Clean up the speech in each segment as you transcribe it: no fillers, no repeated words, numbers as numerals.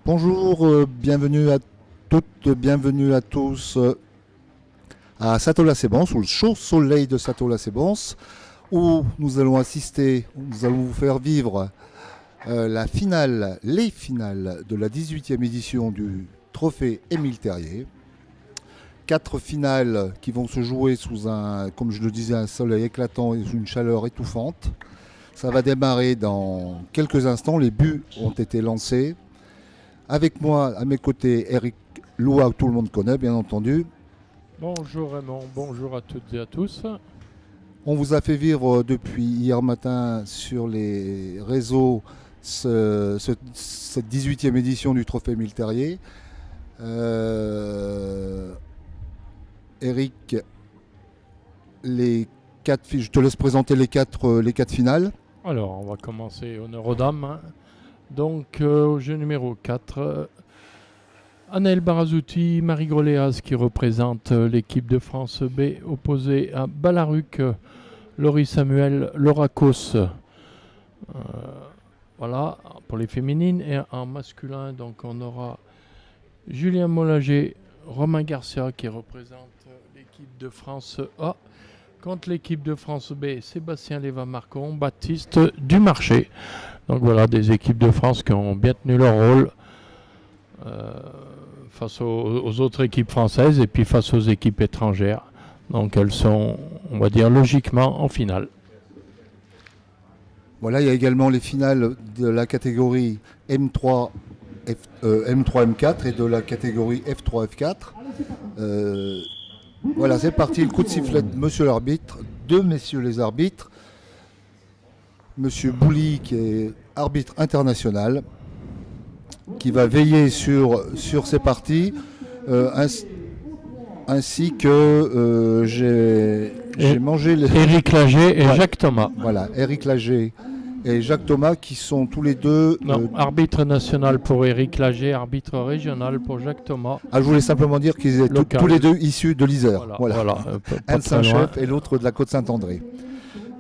Bonjour, bienvenue à toutes, bienvenue à tous à Satola-Sebans, sous le chaud soleil de Satola-Sebans, où nous allons assister, nous allons vous faire vivre les finales de la 18e édition du trophée Émile Terrier. 4 finales qui vont se jouer sous un, comme je le disais, un soleil éclatant et sous une chaleur étouffante. Ça va démarrer dans quelques instants, les buts ont été lancés. Avec moi, à mes côtés, Eric Loua, que tout le monde connaît, bien entendu. Bonjour Raymond, bonjour à toutes et à tous. On vous a fait vivre depuis hier matin sur les réseaux cette 18e édition du Trophée Émile Terrier. Eric, je te laisse présenter les quatre finales. Alors, on va commencer honneur aux dames. Donc, au jeu numéro 4, Anaël Barazouti, Marie Groléas qui représente l'équipe de France B, opposée à Balaruc, Laurie Samuel, Laura Cos. Voilà, pour les féminines. Et en masculin, donc on aura Julien Mollager, Romain Garcia qui représente l'équipe de France A. Contre l'équipe de France B, Sébastien Léva-Marcon, Baptiste Dumarché. Donc voilà, des équipes de France qui ont bien tenu leur rôle face aux autres équipes françaises et puis face aux équipes étrangères. Donc elles sont, on va dire, logiquement en finale. Voilà, il y a également les finales de la catégorie M3, M3, M4 et de la catégorie F3, F4. Voilà, c'est parti, le coup de sifflet de monsieur l'arbitre, de messieurs les arbitres. Monsieur Bouli, qui est arbitre international, qui va veiller sur ces parties, ainsi que j'ai mangé les... Éric Lager et Ouais. Jacques Thomas. Voilà, Éric Lager et Jacques Thomas qui sont tous les deux... Non, arbitre national pour Éric Lager, arbitre régional pour Jacques Thomas. Ah, je voulais simplement dire qu'ils étaient tous les deux issus de l'Isère. Voilà. Un de Saint-Chef et l'autre de la Côte-Saint-André.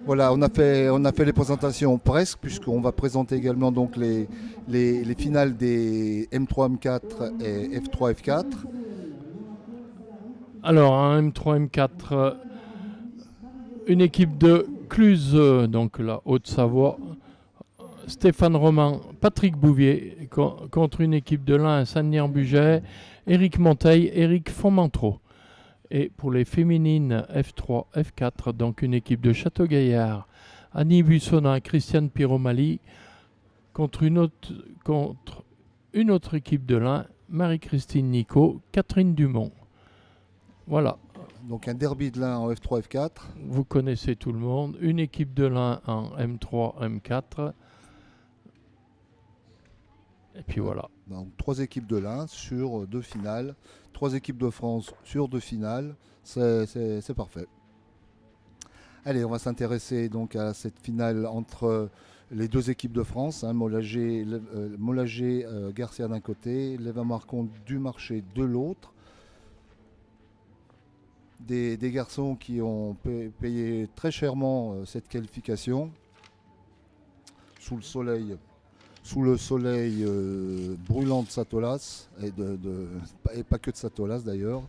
Voilà, on a fait les présentations presque, puisqu'on va présenter également donc les finales des M3, M4 et F3, F4. Alors, un M3, M4, une équipe de Cluse, donc la Haute-Savoie, Stéphane Roman, Patrick Bouvier, contre une équipe de l'Ain, Saint-Denis-en-Bugey, Éric Monteil, Éric Fontmentreau. Et pour les féminines F3, F4, donc une équipe de Château-Gaillard, Annie Buissonnin, Christiane Piromali, contre une autre équipe de l'Ain, Marie-Christine Nico, Catherine Dumont. Voilà. Donc un derby de l'Ain en F3, F4. Vous connaissez tout le monde. Une équipe de l'Ain en M3, M4. Et puis voilà. Donc 3 équipes de l'Ain sur 2 finales. 3 équipes de France sur 2 finales. C'est parfait. Allez, on va s'intéresser donc à cette finale entre les 2 équipes de France, hein, Mollager, Garcia d'un côté, Léva-Marcon Dumarché de l'autre. Des garçons qui ont payé très chèrement cette qualification sous le soleil brûlant de Satolas et pas que de Satolas d'ailleurs.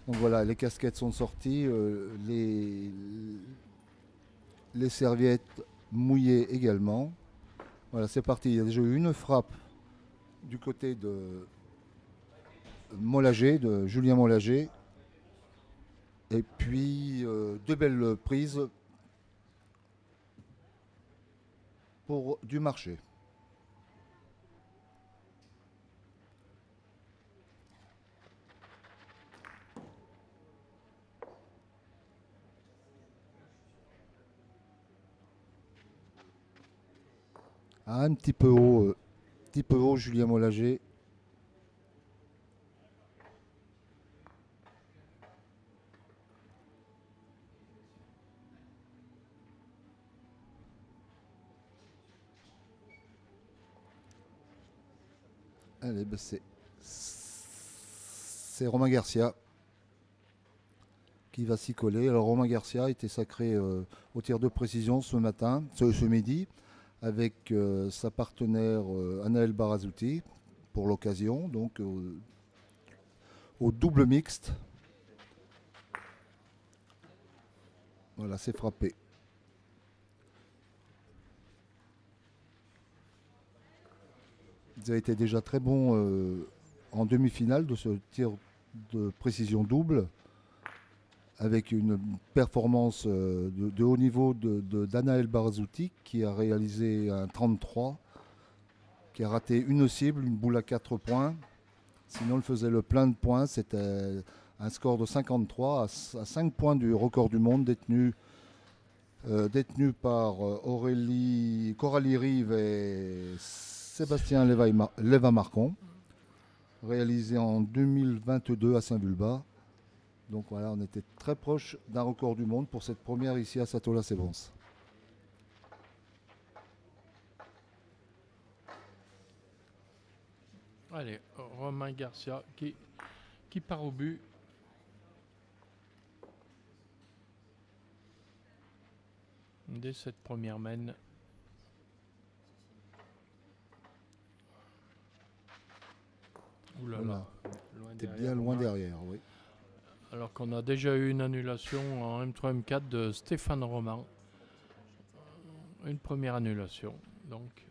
Donc voilà, les casquettes sont sorties, les serviettes mouillées également. Voilà, c'est parti. Il y a déjà eu une frappe du côté de Mollager, de Julien Mollager. Et puis 2 belles prises pour Dumarché. Ah, un petit peu haut, Julien Mollager. Allez, ben c'est Romain Garcia qui va s'y coller. Alors Romain Garcia était sacré au tir de précision ce midi, avec sa partenaire Anaël Barazouti, pour l'occasion, donc au double mixte. Voilà, c'est frappé. Ils avaient été déjà très bons en demi-finale de ce tir de précision double, avec une performance de haut niveau d'Anaël Barzouti, qui a réalisé un 33, qui a raté une cible, une boule à 4 points. Sinon, elle faisait le plein de points. C'était un score de 53 à 5 points du record du monde détenu par Coralie Rive et Sébastien Léva-Marcon, réalisé en 2022 à Saint-Vulbas. Donc voilà, on était très proche d'un record du monde pour cette première ici à Satola-Sévance. Allez, Romain Garcia qui part au but. Dès cette première mène. Ouh là là, T'es bien loin derrière, oui. Alors qu'on a déjà eu une annulation en M3 M4 de Stéphane Roman. Une première annulation. Donc.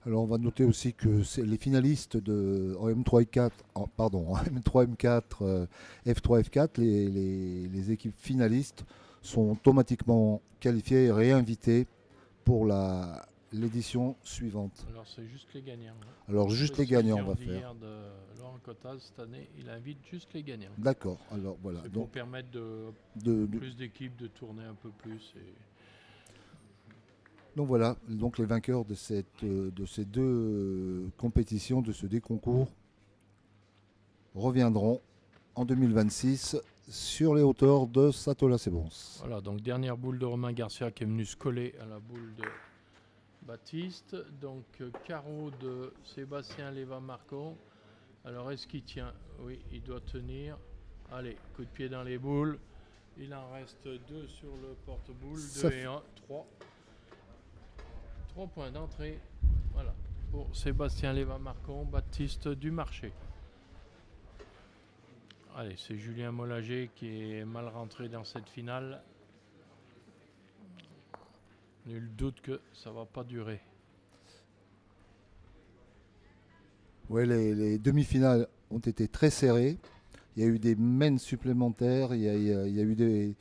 Alors on va noter aussi que les finalistes en M3 M4, en M3 M4, F3 F4, les équipes finalistes sont automatiquement qualifiées et réinvitées pour l'édition suivante. Alors c'est juste les gagnants. Alors juste les gagnants on va faire. De Laurent Cottaz cette année, il invite juste les gagnants. D'accord. Alors voilà. C'est pour permettre plus d'équipes de tourner un peu plus. Donc voilà, donc les vainqueurs de ces deux compétitions, de ce deux concours, reviendront en 2026 sur les hauteurs de Satola-Sévance. Voilà, donc dernière boule de Romain Garcia qui est venu se coller à la boule de Baptiste. Donc carreau de Sébastien Léva-Marcon. Alors est-ce qu'il tient? Oui, il doit tenir. Allez, coup de pied dans les boules. Il en reste 2 sur le porte-boule. 2 et 1, 3. 3 points d'entrée. Voilà, pour Sébastien Léva-Marcon, Baptiste Dumarché. Allez, c'est Julien Mollager qui est mal rentré dans cette finale. Nul doute que ça va pas durer. Ouais, les demi-finales ont été très serrées. Il y a eu des mènes supplémentaires, il y a eu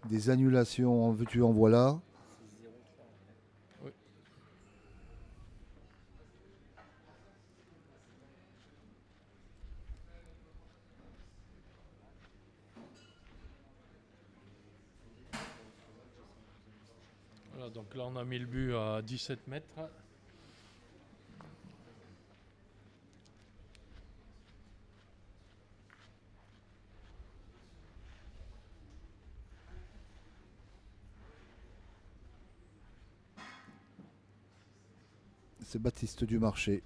des annulations en veux-tu en voilà. Oui. Voilà, donc là on a mis le but à 17 mètres. C'est Baptiste Dumarché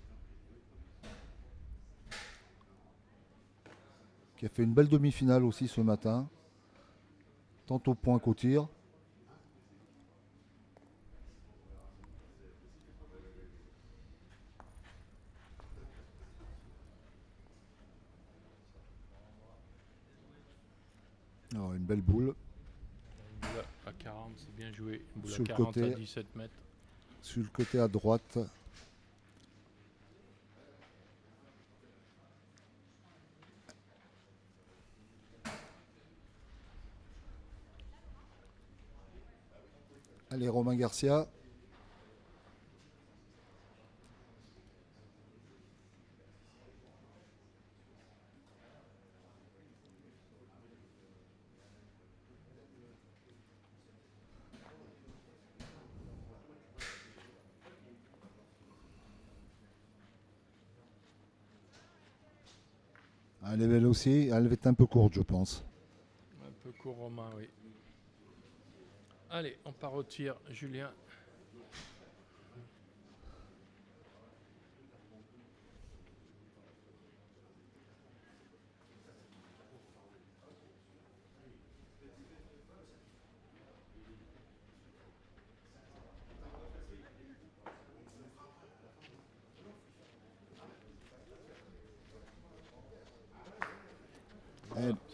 qui a fait une belle demi-finale aussi ce matin, tant au point qu'au tir. Alors, une belle boule. Une boule à 40, c'est bien joué. Une boule Sur à le 40 côté, à 17 mètres. Sur le côté à droite. Allez, Romain Garcia. Elle est belle aussi, elle va être un peu courte, je pense. Un peu court romain, oui. Allez, on part au tir, Julien.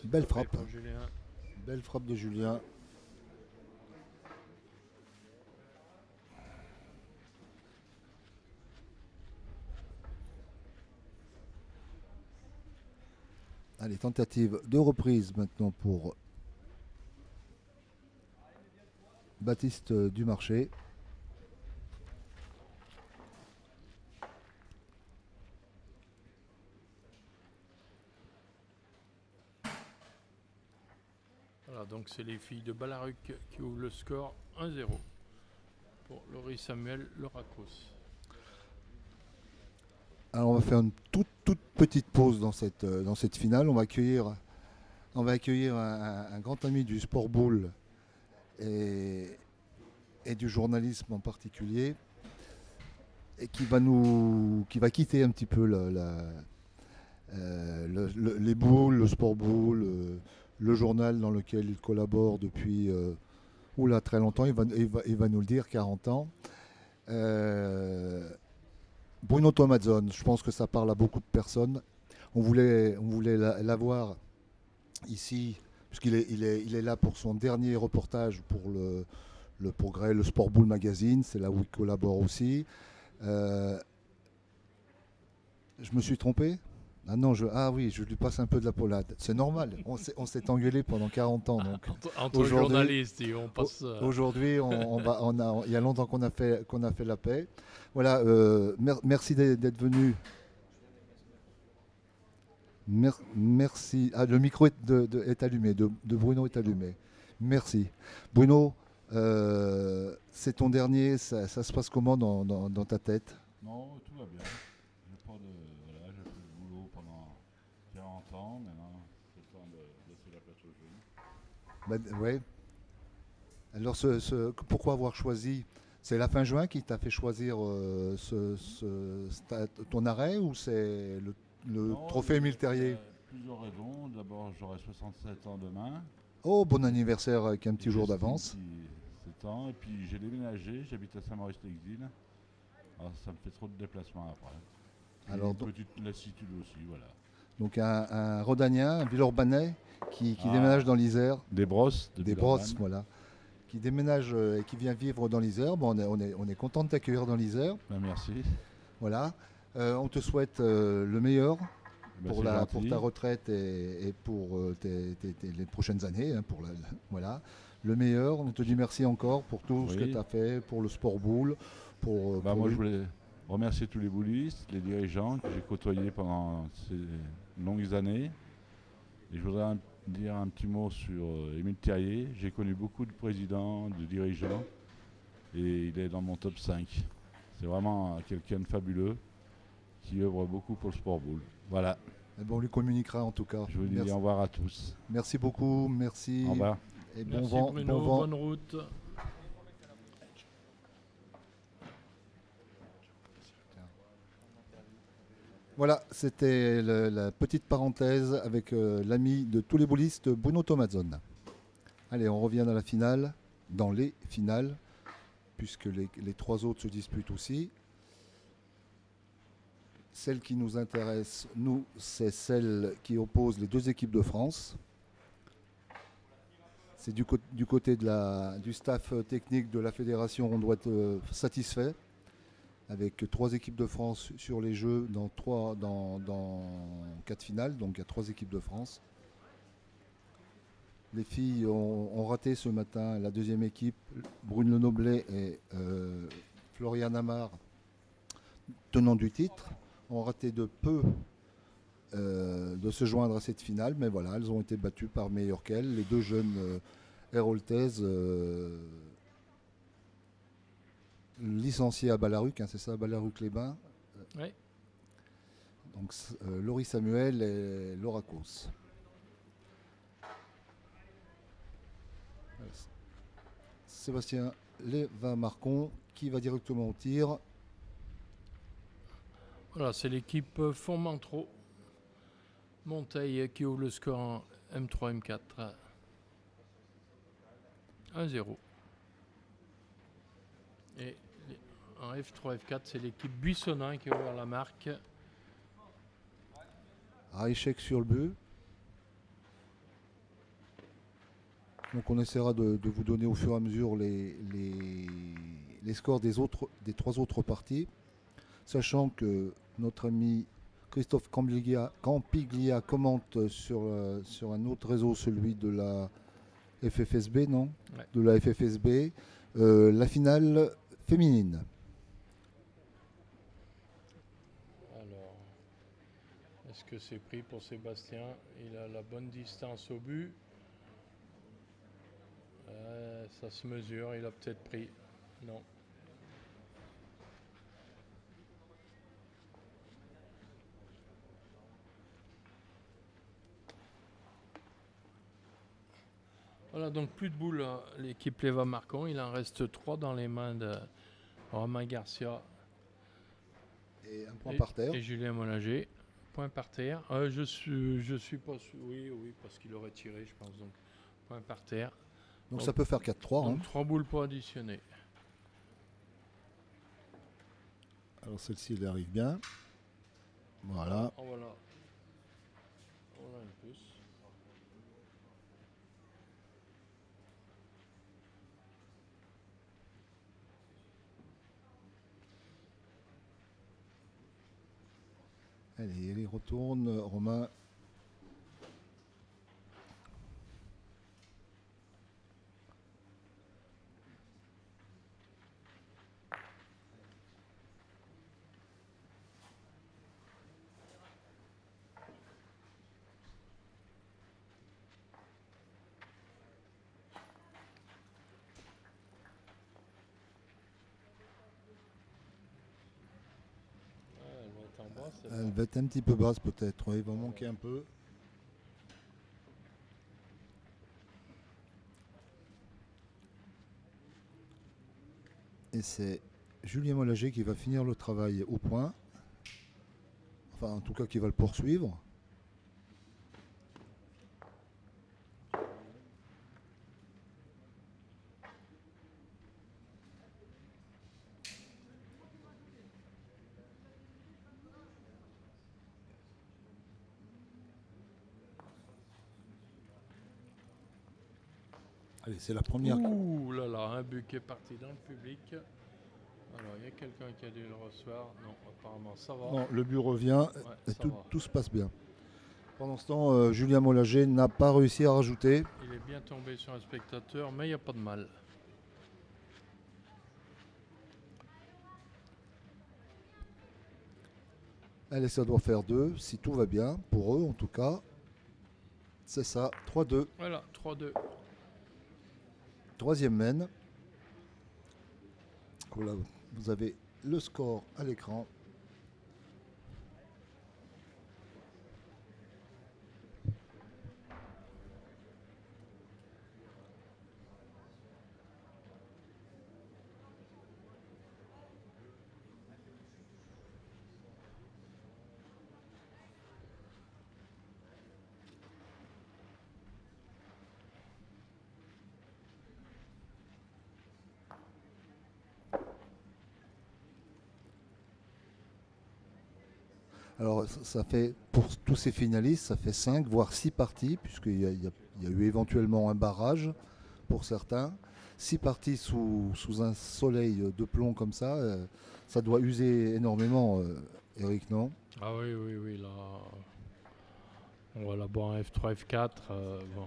Belle frappe. Pour Julien. Belle frappe de Julien. Allez, tentative de reprise maintenant pour Baptiste Dumarché. Voilà, donc c'est les filles de Balaruc qui ouvrent le score 1-0 pour Laurie Samuel Leracos. Alors on va faire une toute petite pause dans cette finale. On va accueillir un grand ami du sport boule et du journalisme en particulier, et qui va quitter un petit peu les boules, le sport boule, le journal dans lequel il collabore depuis très longtemps. Il va nous le dire, 40 ans. Bruno Tomazzone, je pense que ça parle à beaucoup de personnes. On voulait l'avoir ici, puisqu'il est là pour son dernier reportage pour le Progrès, le Sport Boule Magazine, c'est là où il collabore aussi. Je me suis trompé? Ah oui, je lui passe un peu de la polade. C'est normal, on s'est engueulé pendant 40 ans. Donc. Entre journalistes, on passe. Aujourd'hui, il y a longtemps qu'on a fait la paix. Voilà, merci d'être venu. Merci. Ah, le micro est allumé, de Bruno est allumé. Merci. Bruno, c'est ton dernier, ça se passe comment dans ta tête? Non, tout va bien. J'ai fait le boulot pendant 40 ans. Maintenant, c'est le temps de laisser la place aux jeunes. Ouais. Alors, pourquoi avoir choisi? C'est la fin juin qui t'a fait choisir ton arrêt, ou c'est le trophée Émile Terrier? Plusieurs raisons. D'abord, j'aurai 67 ans demain. Oh, bon anniversaire avec un petit jour d'avance. 7 ans. Et puis j'ai déménagé, j'habite à Saint-Maurice-l'Exil. Alors ça me fait trop de déplacements après. Alors, une petite lassitude aussi, voilà. Donc un Rhodanien, un Villeurbanais qui déménage dans l'Isère. Des Brosses. Des Brosses, voilà. Qui déménage et qui vient vivre dans l'Isère. Bon, on est content de t'accueillir dans l'Isère. Ben, merci. Voilà. On te souhaite le meilleur pour ta retraite et pour les prochaines années. Voilà. Le meilleur. On te dit merci encore pour tout ce que tu as fait, pour le sport boule. Moi, je voulais remercier tous les boulistes, les dirigeants que j'ai côtoyés pendant ces longues années. Et je voudrais dire un petit mot sur Émile Terrier. J'ai connu beaucoup de présidents, de dirigeants, et il est dans mon top 5. C'est vraiment quelqu'un de fabuleux qui œuvre beaucoup pour le sport boule. Voilà. Et bon, on lui communiquera en tout cas. Je vous dis au revoir à tous. Merci beaucoup, merci. Au revoir. Et merci bon vent, Bruno, bon vent. bonne route. Voilà, c'était la petite parenthèse avec l'ami de tous les boulistes, Bruno Tomazzone. Allez, on revient dans les finales, puisque les trois autres se disputent aussi. Celle qui nous intéresse, nous, c'est celle qui oppose les deux équipes de France. C'est du côté du staff technique de la fédération, on doit être satisfait. Avec 3 équipes de France sur les Jeux dans 4 finales, donc il y a 3 équipes de France. Les filles ont raté ce matin la deuxième équipe, Brune Lenoblet et Floriane Amar, tenant du titre, ont raté de peu de se joindre à cette finale, mais voilà, elles ont été battues par meilleures qu'elles. Les deux jeunes héroltaises licenciées à Balaruc, c'est ça, Balaruc-les-Bains. Oui. Donc Laurie Samuel et Laura Kos. Sébastien Lévin-Marcon qui va directement au tir. Voilà, c'est l'équipe Fontmentro Monteil qui ouvre le score en M3, M4. 1-0. Et en F3, F4, c'est l'équipe Buissonnin qui a ouvert la marque. Échec sur le but. Donc on essaiera de vous donner au fur et à mesure les scores des 3 autres parties. Sachant que notre ami Christophe Campiglia commente sur un autre réseau, celui de la FFSB, non? Ouais. De la FFSB, la finale féminine. Alors, est-ce que c'est pris pour Sébastien? Il a la bonne distance au but. Ça se mesure, il a peut-être pris. Non. Voilà, donc plus de boules, l'équipe Lévin-Marcon. Il en reste 3 dans les mains de Romain Garcia Et un point par terre. et Julien Mollager. Point par terre. Je suis pas sûr. Oui, parce qu'il aurait tiré, je pense. Donc, point par terre. Donc ça peut faire 4-3. Donc 3 boules pour additionner. Alors celle-ci, elle arrive bien. Voilà. Oh, voilà. Voilà un plus. Allez, elle y retourne, Romain. Elle va être en bas, Elle va être un petit peu basse peut-être, il va manquer un peu. Et c'est Julien Mollager qui va finir le travail au point. Enfin, en tout cas, qui va le poursuivre. Allez, c'est la première. Ouh là là, un but qui est parti dans le public. Alors, il y a quelqu'un qui a dû le recevoir. Non, apparemment, ça va. Non, le but revient et ça va. tout se passe bien. Pendant ce temps, Julien Mollager n'a pas réussi à rajouter. Il est bien tombé sur un spectateur, mais il n'y a pas de mal. Allez, ça doit faire 2, si tout va bien, pour eux en tout cas. C'est ça, 3-2. Voilà, 3-2. Troisième mène. Voilà, vous avez le score à l'écran. Alors ça fait, pour tous ces finalistes, ça fait 5 voire 6 parties, puisqu'il y a eu éventuellement un barrage pour certains. 6 parties sous un soleil de plomb comme ça doit user énormément, Eric, non? Ah oui, là. On va la boire en F3, F4. Bon.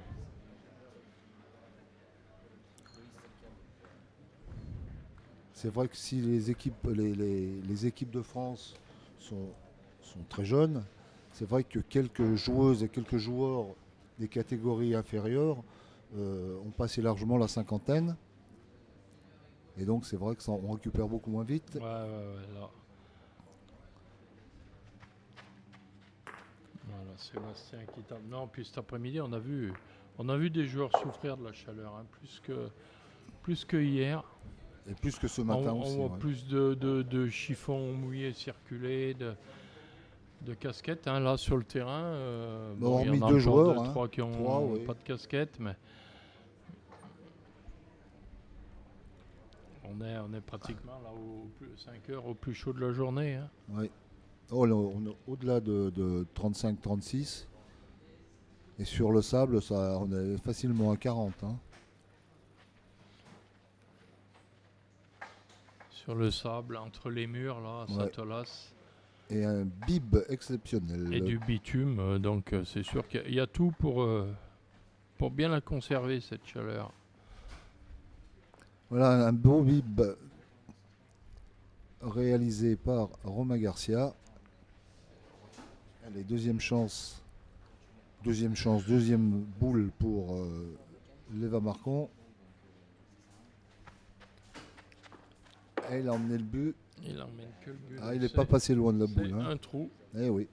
C'est vrai que si les équipes de France sont très jeunes, c'est vrai que quelques joueuses et quelques joueurs des catégories inférieures ont passé largement la cinquantaine. Et donc c'est vrai que on récupère beaucoup moins vite. Ouais, là. Voilà, Sébastien qui tape. Non, puis cet après-midi, on a vu des joueurs souffrir de la chaleur, hein, plus que hier. Et plus que ce matin On aussi. voit Ouais. plus de chiffons mouillés circuler, de casquettes. Hein, là, sur le terrain, Bon, il y hormis en a deux encore joueurs, 2, hein. 3 qui Trois, n'ont oui. pas de casquette, mais on est pratiquement là au 5 heures au plus chaud de la journée. Hein. Ouais. Oh, là, on est au-delà de 35-36. Et sur le sable, ça, on est facilement à 40. Hein. Sur le sable, entre les murs, là, ça Ouais. te lasse. Et un bib exceptionnel. Et du bitume, donc c'est sûr qu'il y a tout pour bien la conserver, cette chaleur. Voilà un beau bib réalisé par Romain Garcia. Allez, deuxième boule pour Léva Marcon. Et il a emmené le but. Il emmène que le but. Ah, il n'est pas passé loin de la C'est boule. Hein. un trou. Eh oui.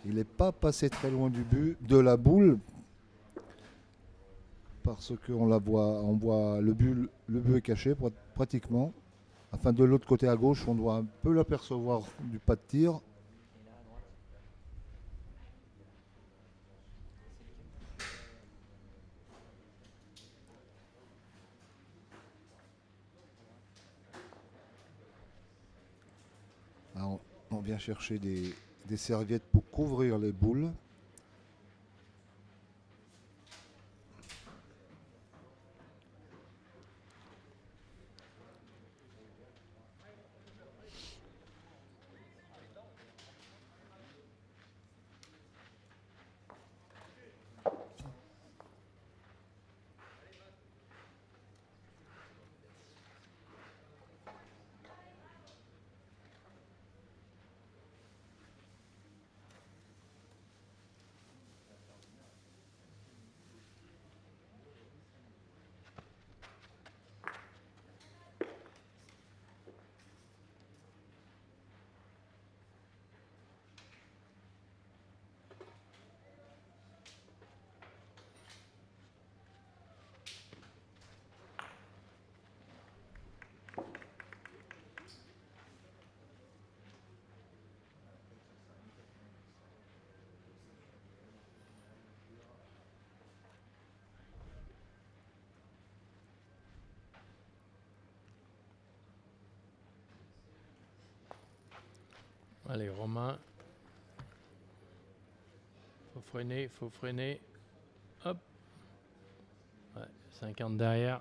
Il n'est pas passé très loin du but, de la boule. Parce qu'on la voit, on voit le but est caché pratiquement. Enfin, de l'autre côté à gauche, on doit un peu l'apercevoir du pas de tir. Alors, on vient chercher des serviettes pour couvrir les boules. Allez, Romain. Faut freiner. Hop. Ouais, 50 derrière.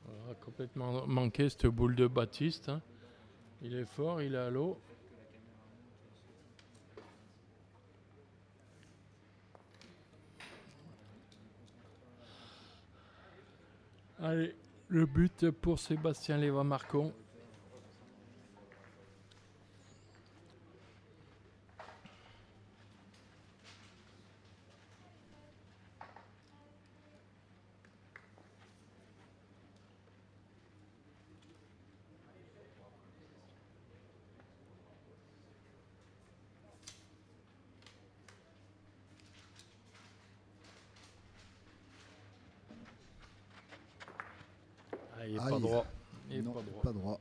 Voilà, complètement manqué cette boule de Baptiste. Hein. Il est fort, il est à l'eau. Allez, le but pour Sébastien Léva-Marcon. Ah, il n'est pas Aïe. droit. Il Non, est pas droit. pas droit.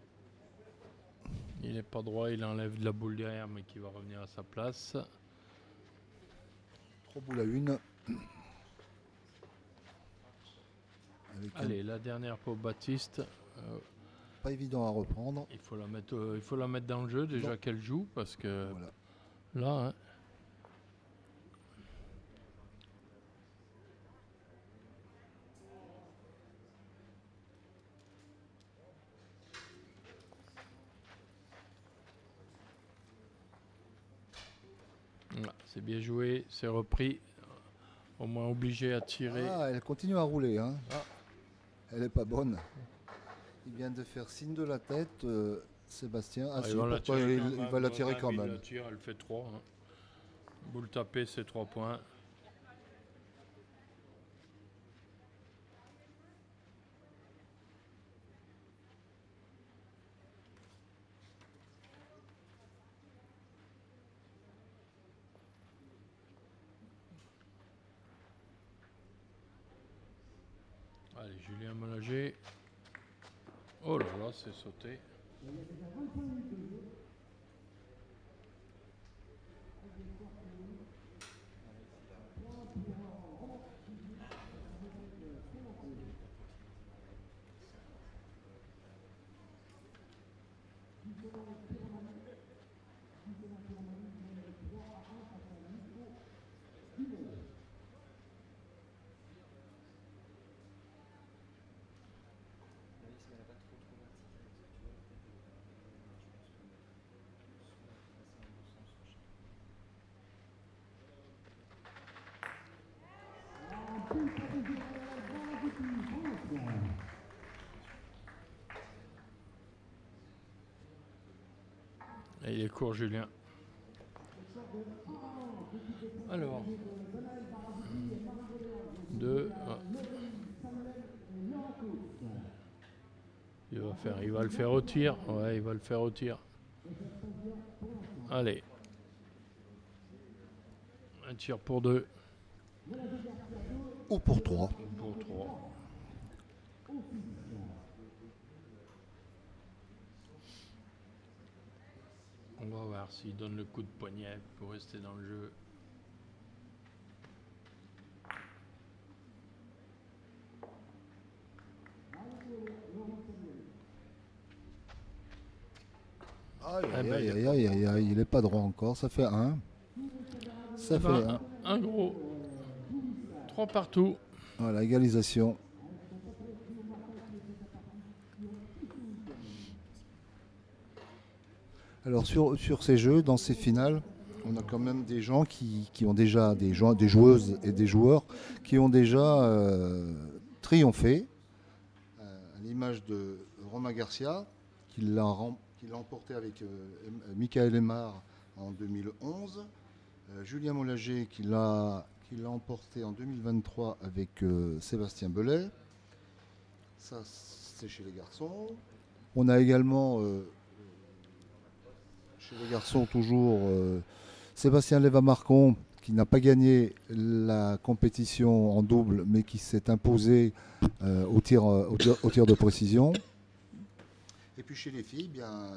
Il n'est pas droit, il enlève de la boule derrière, mais qui va revenir à sa place. 3 boules à 1. Allez, la dernière pour Baptiste. pas évident à reprendre. Il faut la mettre dans le jeu déjà qu'elle joue parce que Voilà. là, hein, voilà, c'est bien joué, c'est repris. Au moins obligé à tirer. Ah, elle continue à rouler. Hein. Ah. Elle est pas bonne. Il vient de faire signe de la tête, Sébastien. Ah, Ah, si, il va la pourtant, tirer il, quand il même. va la tirer Ouais, quand il même. la tire, elle fait 3. Hein. Boule tapée, c'est 3 points. Allez, Julien Mélanger. Oh là là, c'est sauté. Et il est court, Julien. Alors. 2. Il va le faire au tir. Ouais, il va le faire au tir. Allez. Un tir pour 2. Ou pour 3. Pour 3. On va voir s'il donne le coup de poignet pour rester dans le jeu. Aïe, il est pas droit encore. Ça fait 1. Ça fait 1. Un gros. 3 partout. Voilà, égalisation. Alors sur ces jeux, dans ces finales, on a quand même des gens qui ont déjà, des joueuses et des joueurs qui ont déjà triomphé. À l'image de Romain Garcia, qui l'a emporté avec Michael Aymar en 2011. Julien Mélanger qui l'a emporté en 2023 avec Sébastien Belay. Ça, c'est chez les garçons. On a également, chez les garçons, toujours Sébastien Léva-Marcon, qui n'a pas gagné la compétition en double, mais qui s'est imposé au tir de précision. Et puis chez les filles, bien,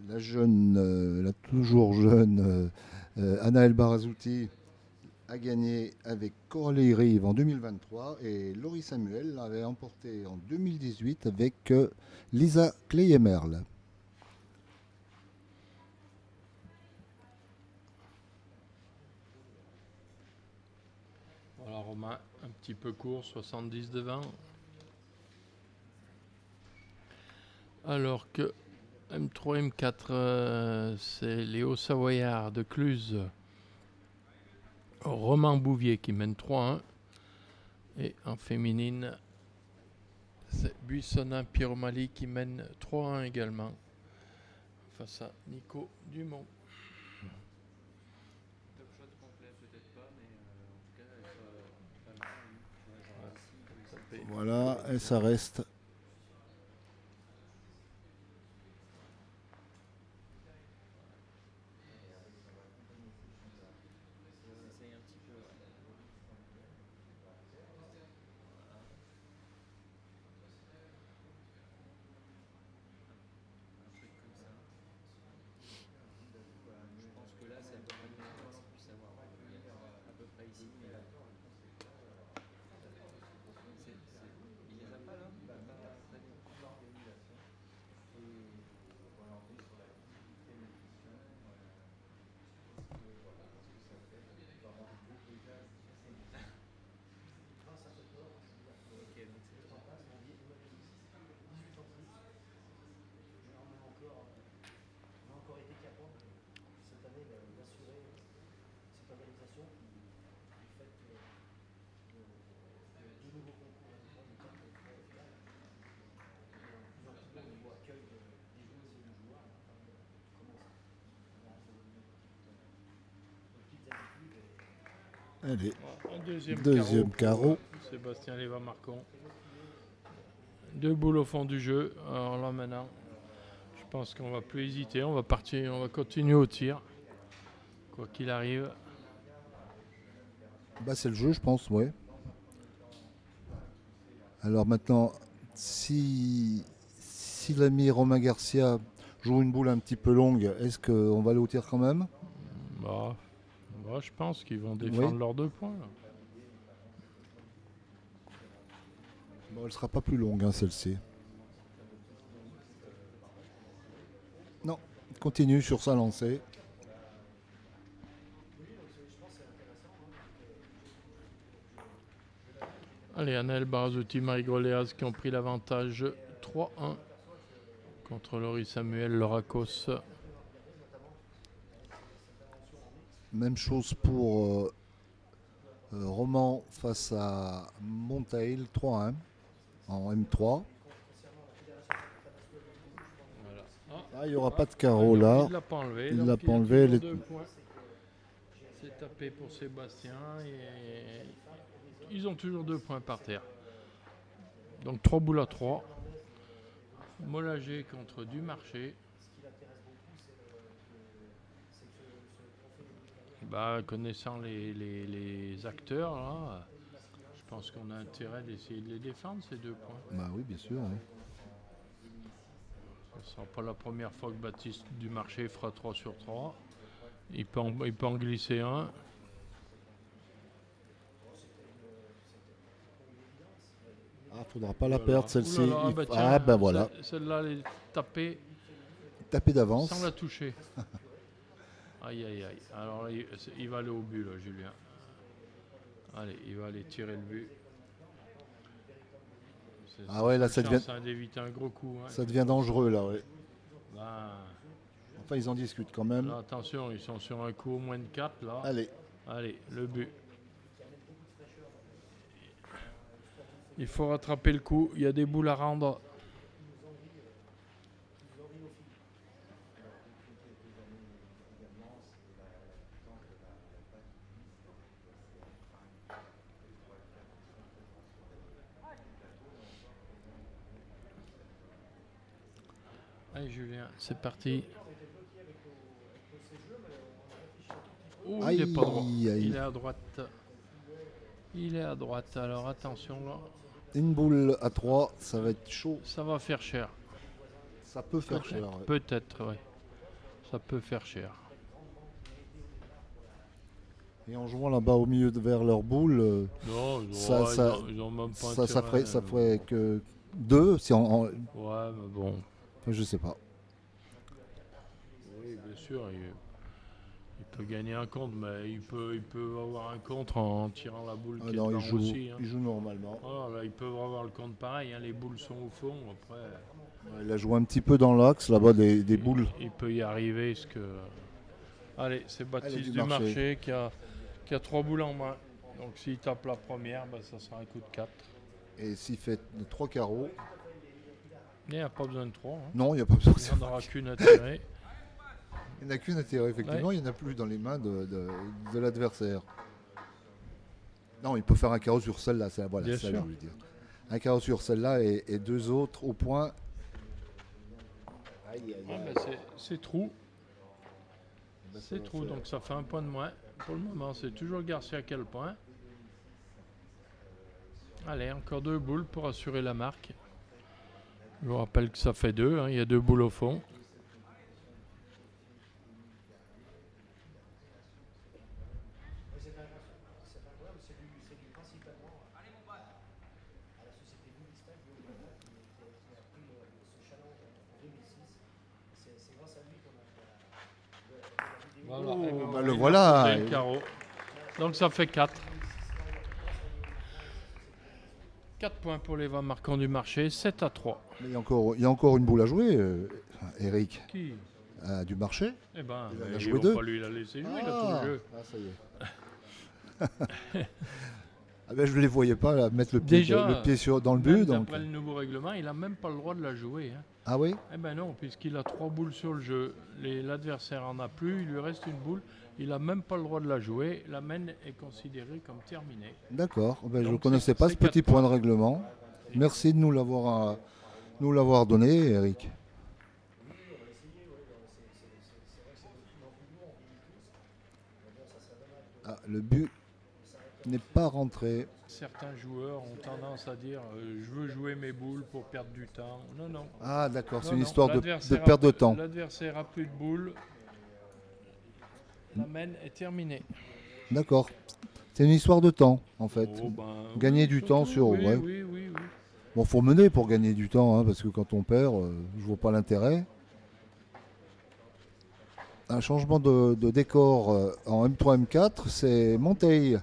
la toujours jeune Anaëlle Barazouti a gagné avec Coralie Rive en 2023 et Laurie Samuel l'avait emporté en 2018 avec Lisa Kleyemerle. Voilà Romain, un petit peu court, 70 devant. Alors que M3, M4, c'est les Hauts-Savoyards de Cluse. Romain Bouvier qui mène 3-1. Et en féminine, c'est Buissonnin Pierre-Mali qui mène 3-1 également. Face à Nico Dumont. Top shot complet peut-être pas, mais en tout cas, elle est pas mal. Voilà, et ça reste. Allez, Un deuxième, deuxième carreau. Sébastien Léva-Marcon. 2 boules au fond du jeu. Alors là maintenant, je pense qu'on va plus hésiter. On va partir, on va continuer au tir. Quoi qu'il arrive. Bah, c'est le jeu, je pense, ouais. Alors maintenant, si l'ami Romain Garcia joue une boule un petit peu longue, est-ce qu'on va aller au tir quand même? Bah, je pense qu'ils vont défendre Oui. leurs 2 points. Là. Bon, elle sera pas plus longue, hein, celle-ci. Non, il continue sur sa lancée. Allez, Anaël Barazuti, Marie Groléaz qui ont pris l'avantage 3-1 contre Laurie Samuel, Loracos. Même chose pour Roman face à Montail, 3-1 en M3. Ah, il n'y aura pas de carreau là. Il ne l'a pas enlevé. Il donc l'a pas a enlevé, toujours les- 2 points. C'est tapé pour Sébastien. Et ils ont toujours 2 points par terre. Donc 3 boules à 3. Molagé contre Dumarché. Bah, connaissant les acteurs, là, je pense qu'on a intérêt d'essayer de les défendre, ces 2 points. Bah oui, bien sûr. Oui. Ce ne sera pas la première fois que Baptiste Dumarché fera 3 sur 3. Il peut en glisser un. Ah, faudra pas la Voilà. perdre celle-ci. Ouh là là, bah tiens, Ah ben voilà, Celle-là, elle est tapée taper d'avance. sans la toucher. Aïe aïe aïe. Alors là, il va aller au but, là, Julien. Allez, il va aller tirer le but. Ah ouais, là, ça devient- Ça d'éviter un gros coup. Hein. Ça devient dangereux là, ouais. Là, Enfin, ils en discutent quand même. là, attention, ils sont sur un coup au moins de 4 là. Allez, Allez, le but. Il faut rattraper le coup. Il y a des boules à rendre. Allez Julien, c'est parti. Oh, il n'est pas droit. Aïe, aïe. Il est à droite. Il est à droite. Alors attention là. une boule à 3, ça va être chaud. Ça va faire cher. Ça peut faire cher. Ouais. Peut-être, oui. Ça peut faire cher. Et en jouant là-bas au milieu vers leur boule, Non, ils ont même pas ça intérêt, ferait que 2, si Ouais, mais bon. je sais pas. Oui, bien sûr. Il peut gagner un contre, mais il peut avoir un contre en tirant la boule Ah qui est non, devant ils jouent, aussi. Hein. ils jouent normalement. Voilà, là, ils peuvent avoir le contre pareil. Hein. Les boules sont au fond. Après, Ouais, il a joué un petit peu dans l'axe là-bas des boules. il peut y arriver. Allez, c'est Baptiste Dumarché. Dumarché qui a 3 boules en main. Donc s'il tape la première, bah, ça sera un coup de 4. Et s'il fait 3 carreaux, Il n'y a pas besoin de 3. Hein. non, il n'y a pas besoin de Il ça. n'y en aura qu'une à tirer. Il n'y en a qu'une à tirer, effectivement, il n'y en a plus dans les mains de l'adversaire. Non, il peut faire un carreau sur celle-là, voilà, Bien ça sûr. je veux dire. Un carreau sur celle-là et 2 autres au point. Aïe, aïe, Ouais, aïe. bah, c'est trou. Ben, ça C'est va trou, faire. donc ça fait un point de moins. Pour le moment, c'est toujours Garcia qui a le point. Allez, encore 2 boules pour assurer la marque. Je vous rappelle que ça fait 2. Hein, il y a 2 boules au fond. Voilà, Oh, et ben, bah, il le a voilà. posé le carreau. Donc ça fait 4. 4 points pour les 20 marquants du marché, 7 à 3. Mais il y a encore une boule à jouer, Eric, Qui du marché. Eh ben, Il en a ils joué vont 2. pas lui la laisser jouer, il a tout le jeu. Ça y est. Ah ben, je ne les voyais pas là, mettre Déjà, le pied dans le Même but. Donc... d'après le nouveau règlement, il n'a même pas le droit de la jouer. Hein. Ah oui? Eh ben non, puisqu'il a 3 boules sur le jeu. L'adversaire en a plus, il lui reste une boule. Il n'a même pas le droit de la jouer. La main est considérée comme terminée. D'accord. Ben, je ne Donc, connaissais pas ce c'est petit 4 point de points. règlement. Merci de nous l'avoir donné, Eric. Ah, le but n'est pas rentré. Certains joueurs ont tendance à dire je veux jouer mes boules pour perdre du temps. Non, non. Ah d'accord, c'est Non, une non. histoire de L'adversaire perte de temps. L'adversaire a plus de boules. La main est terminée. D'accord. C'est une histoire de temps, en fait. Oh, ben, Gagner oui, du surtout, temps sur... Oui, ouais. oui, oui, oui. Bon, faut mener pour gagner du temps, hein, parce que quand on perd, je vois pas l'intérêt. Un changement de décor en M3, M4, c'est Monteil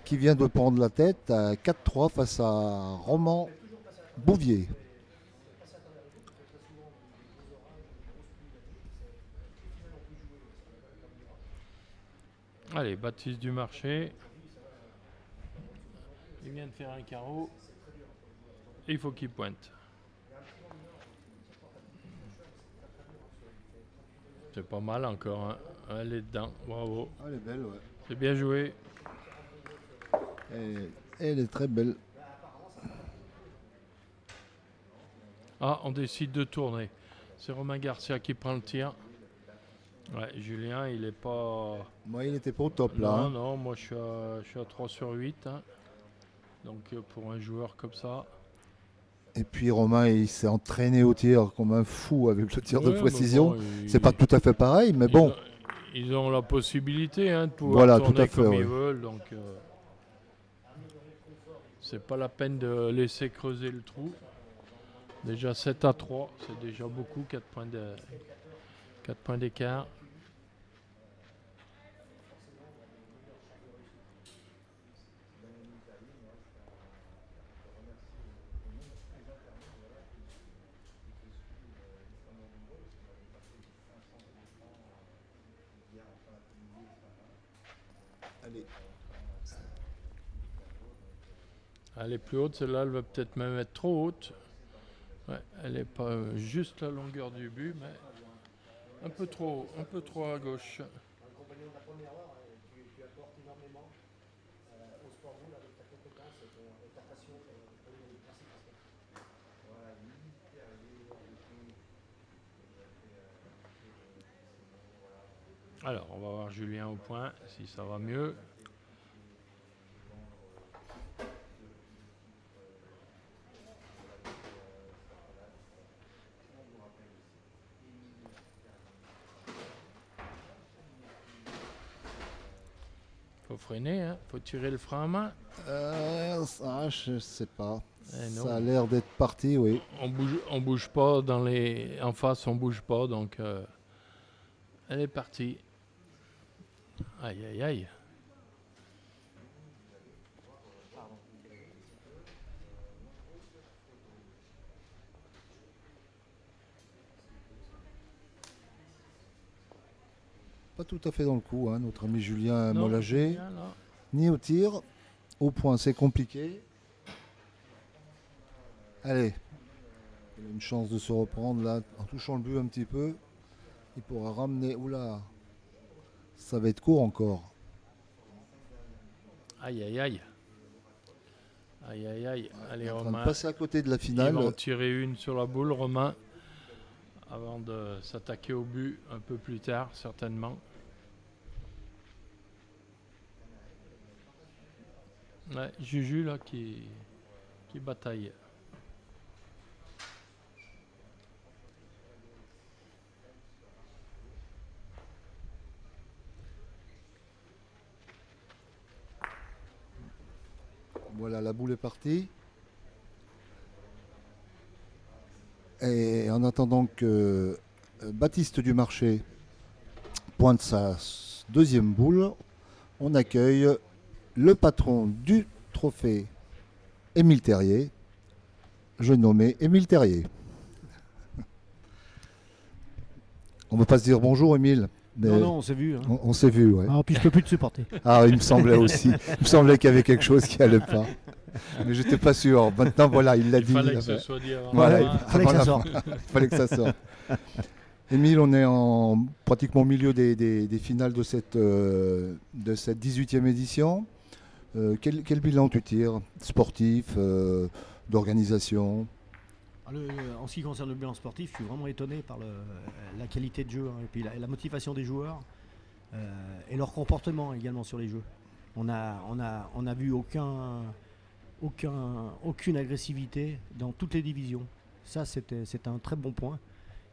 qui vient de prendre la tête à 4-3 face à Roman Bouvier. Allez, Baptiste du Marché. Il vient de faire un carreau. Et il faut qu'il pointe. C'est pas mal encore. Hein. Elle est dedans. Bravo. Ah, elle est belle, ouais. C'est bien joué. Elle est très belle. Ah, on décide de tourner. C'est Romain Garcia qui prend le tir. Ouais, Julien, il est pas... Moi, il n'était pas au top, là. Non, Hein. non, moi je suis à 3 sur 8. Hein. Donc pour un joueur comme ça... Et puis Romain, il s'est entraîné au tir comme un fou avec le tir de Ouais, mais précision. bon, C'est pas tout à fait pareil, mais bon. Ils ont la possibilité de pouvoir Voilà, tourner tout à fait, comme ouais. ils veulent. Donc c'est pas la peine de laisser creuser le trou. Déjà 7-3, c'est déjà beaucoup, 4 points d'écart. Allez. Elle est plus haute, celle-là, elle va peut-être même être trop haute. Ouais, elle n'est pas juste la longueur du but, mais un peu trop à gauche. Alors, on va voir Julien au point, si ça va mieux. Faut freiner, hein. Faut tirer le frein à main. Ça, je sais pas. Non. Ça a l'air d'être parti, oui. On bouge pas en face, on bouge pas, donc elle est partie. Aïe, aïe, aïe. Pas tout à fait dans le coup, hein, notre ami Julien Non, Mollager. Julien, là. Ni au tir. Au point, c'est compliqué. Allez. Il a une chance de se reprendre là, en touchant le but un petit peu. Il pourra ramener. Oula. Ça va être court encore. Aïe, aïe, aïe. Aïe, aïe, aïe. Allez, Il est en train Romain. de passer à côté de la Il finale. va en tirer une sur la boule, Romain, avant de s'attaquer au but un peu plus tard, certainement. Ouais, Juju, là, qui bataille. Voilà, la boule est partie. Et en attendant que Baptiste du Marché pointe sa deuxième boule, on accueille le patron du trophée Émile Terrier, je nommé Émile Terrier. On ne va pas se dire bonjour Émile. Mais Non, on s'est vu. Hein. on s'est vu, ouais. Alors, puis je peux plus te supporter. Ah, il me semblait aussi. Il me semblait qu'il y avait quelque chose qui allait pas. Mais j'étais pas sûr. Maintenant, voilà, il l'a Il dit. fallait que ce soit dit avant. Voilà, Ouais, fallait que avant ça la sorte. fin. Il fallait que ça sorte. Émile, on est pratiquement au milieu des finales de cette 18e édition. Quel bilan tu tires, sportif, d'organisation? En ce qui concerne le bilan sportif, je suis vraiment étonné par la qualité de jeu hein, et puis la motivation des joueurs et leur comportement également sur les jeux. On a vu aucune agressivité dans toutes les divisions. Ça, c'est un très bon point.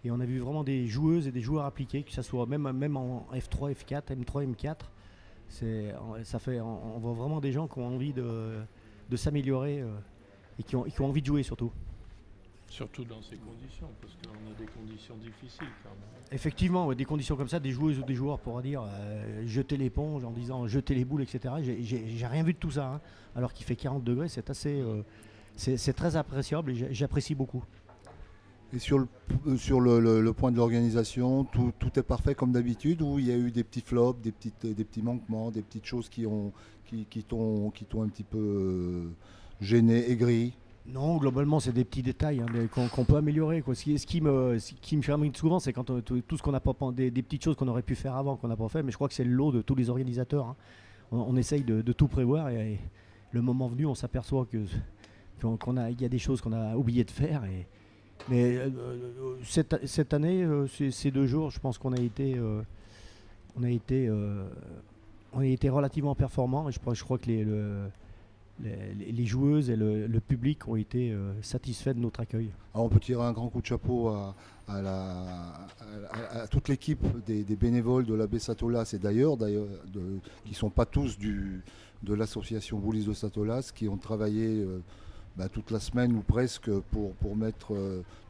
Et on a vu vraiment des joueuses et des joueurs appliqués, que ce soit même en F3, F4, M3, M4. On voit vraiment des gens qui ont envie de s'améliorer et qui ont envie de jouer surtout. Surtout dans ces conditions, parce qu'on a des conditions difficiles quand même. Effectivement, ouais, des conditions comme ça, des joueuses ou des joueurs pourraient dire jeter l'éponge en disant jeter les boules, etc. J'ai rien vu de tout ça. Hein. Alors qu'il fait 40 degrés, c'est assez, c'est très appréciable et j'apprécie beaucoup. Et sur le point de l'organisation, tout est parfait comme d'habitude, ou il y a eu des petits flops, des petits manquements, des petites choses qui t'ont un petit peu gêné, aigri? Non, globalement, c'est des petits détails hein, qu'on peut améliorer. Quoi. Ce qui me termine souvent, c'est quand tout ce qu'on n'a pas des petites choses qu'on aurait pu faire avant, qu'on n'a pas fait. Mais je crois que c'est le lot de tous les organisateurs. Hein. On essaye de tout prévoir et le moment venu, on s'aperçoit qu'il y a des choses qu'on a oublié de faire. Mais cette année, ces 2 jours, je pense qu'on a été relativement performants. Et je crois que les joueuses et le public ont été satisfaits de notre accueil. Alors on peut tirer un grand coup de chapeau à toute l'équipe des bénévoles de l'AB Satolas et d'ailleurs qui ne sont pas tous de l'association Boulis de Satolas, qui ont travaillé toute la semaine ou presque pour mettre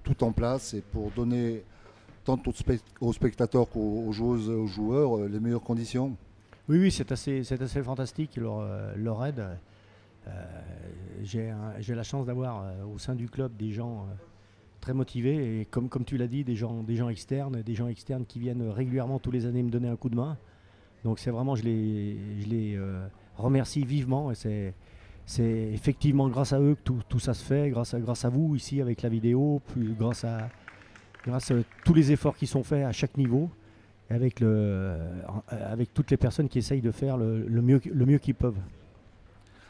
tout en place et pour donner tant aux spectateurs qu'aux joueuses et aux joueurs les meilleures conditions. Oui, c'est assez fantastique leur aide. J'ai la chance d'avoir au sein du club des gens très motivés et comme tu l'as dit, des gens externes qui viennent régulièrement tous les années me donner un coup de main. Donc c'est vraiment, je les remercie vivement et c'est effectivement grâce à eux que tout ça se fait, grâce à vous ici avec la vidéo, puis grâce à tous les efforts qui sont faits à chaque niveau, et avec toutes les personnes qui essayent de faire le mieux qu'ils peuvent.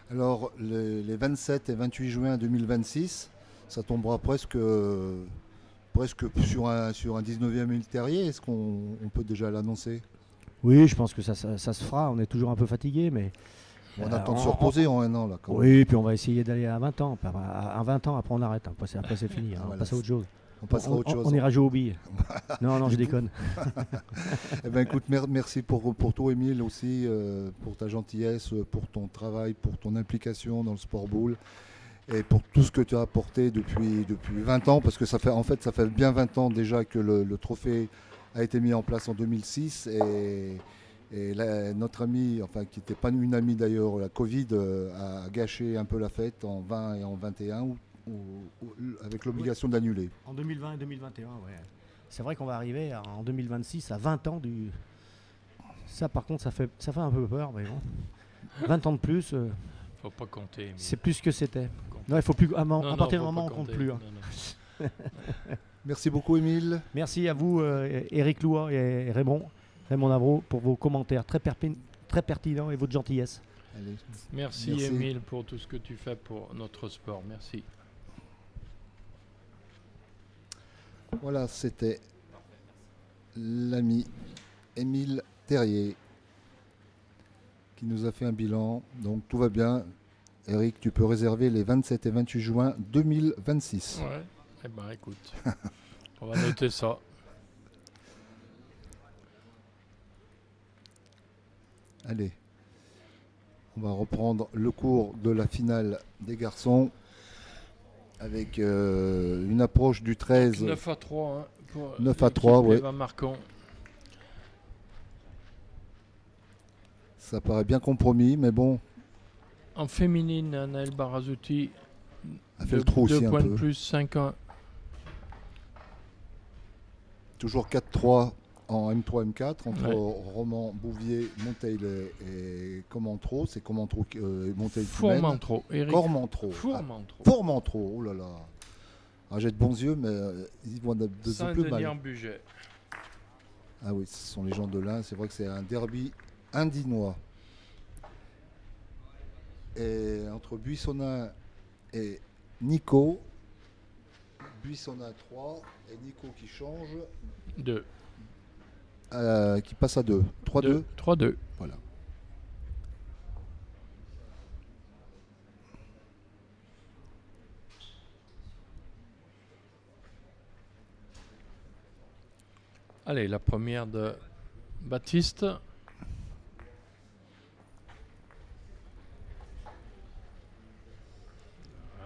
Alors les 27 et 28 juin 2026, ça tombera presque sur un 19e île Terrier. Est-ce qu'on peut déjà l'annoncer? Oui, je pense que ça se fera. On est toujours un peu fatigué, mais on attend de se reposer en un an là. Oui, puis on va essayer d'aller à 20 ans. À 20 ans, après on arrête. Après c'est fini. Hein, voilà, on passe à autre chose. On passera à autre chose. On ira jouer aux billes. Non, je déconne. Eh ben, écoute, merci pour toi, Émile, aussi, pour ta gentillesse, pour ton travail, pour ton implication dans le sport boule et pour tout ce que tu as apporté depuis 20 ans, parce que ça fait bien 20 ans déjà que le trophée a été mis en place en 2006 et notre ami, enfin qui n'était pas une amie d'ailleurs, la Covid a gâché un peu la fête en 20 et en 21 avec l'obligation d'annuler. En 2020 et 2021, ouais. C'est vrai qu'on va arriver en 2026 à 20 ans du... Ça par contre, ça fait un peu peur, mais bon. 20 ans de plus, faut pas compter. C'est plus que c'était. Non, il faut plus... à partir du moment où on compte plus. Hein. Non. Merci beaucoup, Émile. Merci à vous, Éric Loua et Raymond Navreau, pour vos commentaires très pertinents et votre gentillesse. Allez. Merci Émile pour tout ce que tu fais pour notre sport. Merci. Voilà, c'était l'ami Émile Terrier qui nous a fait un bilan. Donc tout va bien. Eric, tu peux réserver les 27 et 28 juin 2026. Ouais, eh ben écoute, on va noter ça. Allez, on va reprendre le cours de la finale des garçons avec une approche du 13. 9 à 3. Hein, pour 9 à 3, oui. Marcon. Ça paraît bien compromis, mais bon. En féminine, Anaël Barazuti a fait le trou aussi 2 un points peu. de plus, 5-1. Toujours 4-3 en M3, M4 entre Ouais. Romans, Bouvier, Monteil et Commentreau. C'est Commentreau, Monteil qui mène. Fourmentreau, Eric. Cormentreau. Fourmentreau. Formentreau, oh là là. Ah, j'ai de bons yeux, mais ils vont de plus en plus Saint-Denis en mal. budget. Ah oui, ce sont les gens de l'Ain. C'est vrai que c'est un derby indinois. Et entre Buissonnin et Nico, Buissonnin 3 et Nico qui change, 2. qui passe à 2. 3-2. 3-2. Voilà. Allez, la première de Baptiste.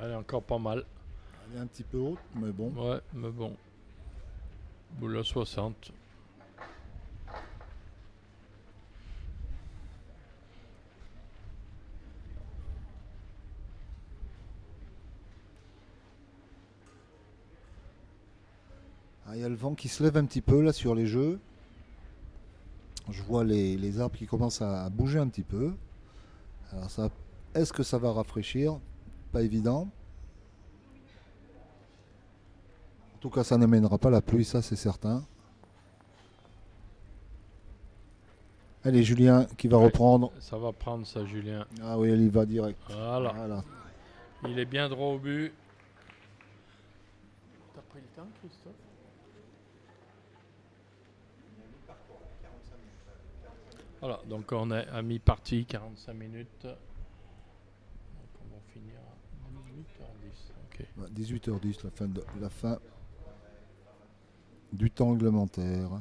Elle est encore pas mal. Elle est un petit peu haute, mais bon. Ouais, mais bon. Boule à 60. Ah, il y a le vent qui se lève un petit peu là sur les jeux. Je vois les arbres qui commencent à bouger un petit peu. Alors ça, est-ce que ça va rafraîchir? Pas évident. En tout cas, ça n'amènera pas la pluie, ça c'est certain. Allez, Julien qui va Ouais. reprendre. Ça va prendre ça, Julien. Ah oui, elle y va direct. Voilà. Voilà. Il est bien droit au but. T'as pris le temps, Christophe? Voilà, donc on est à mi-partie, 45 minutes. Donc on va finir à 18h10. Ok. 18h10, la fin du temps réglementaire.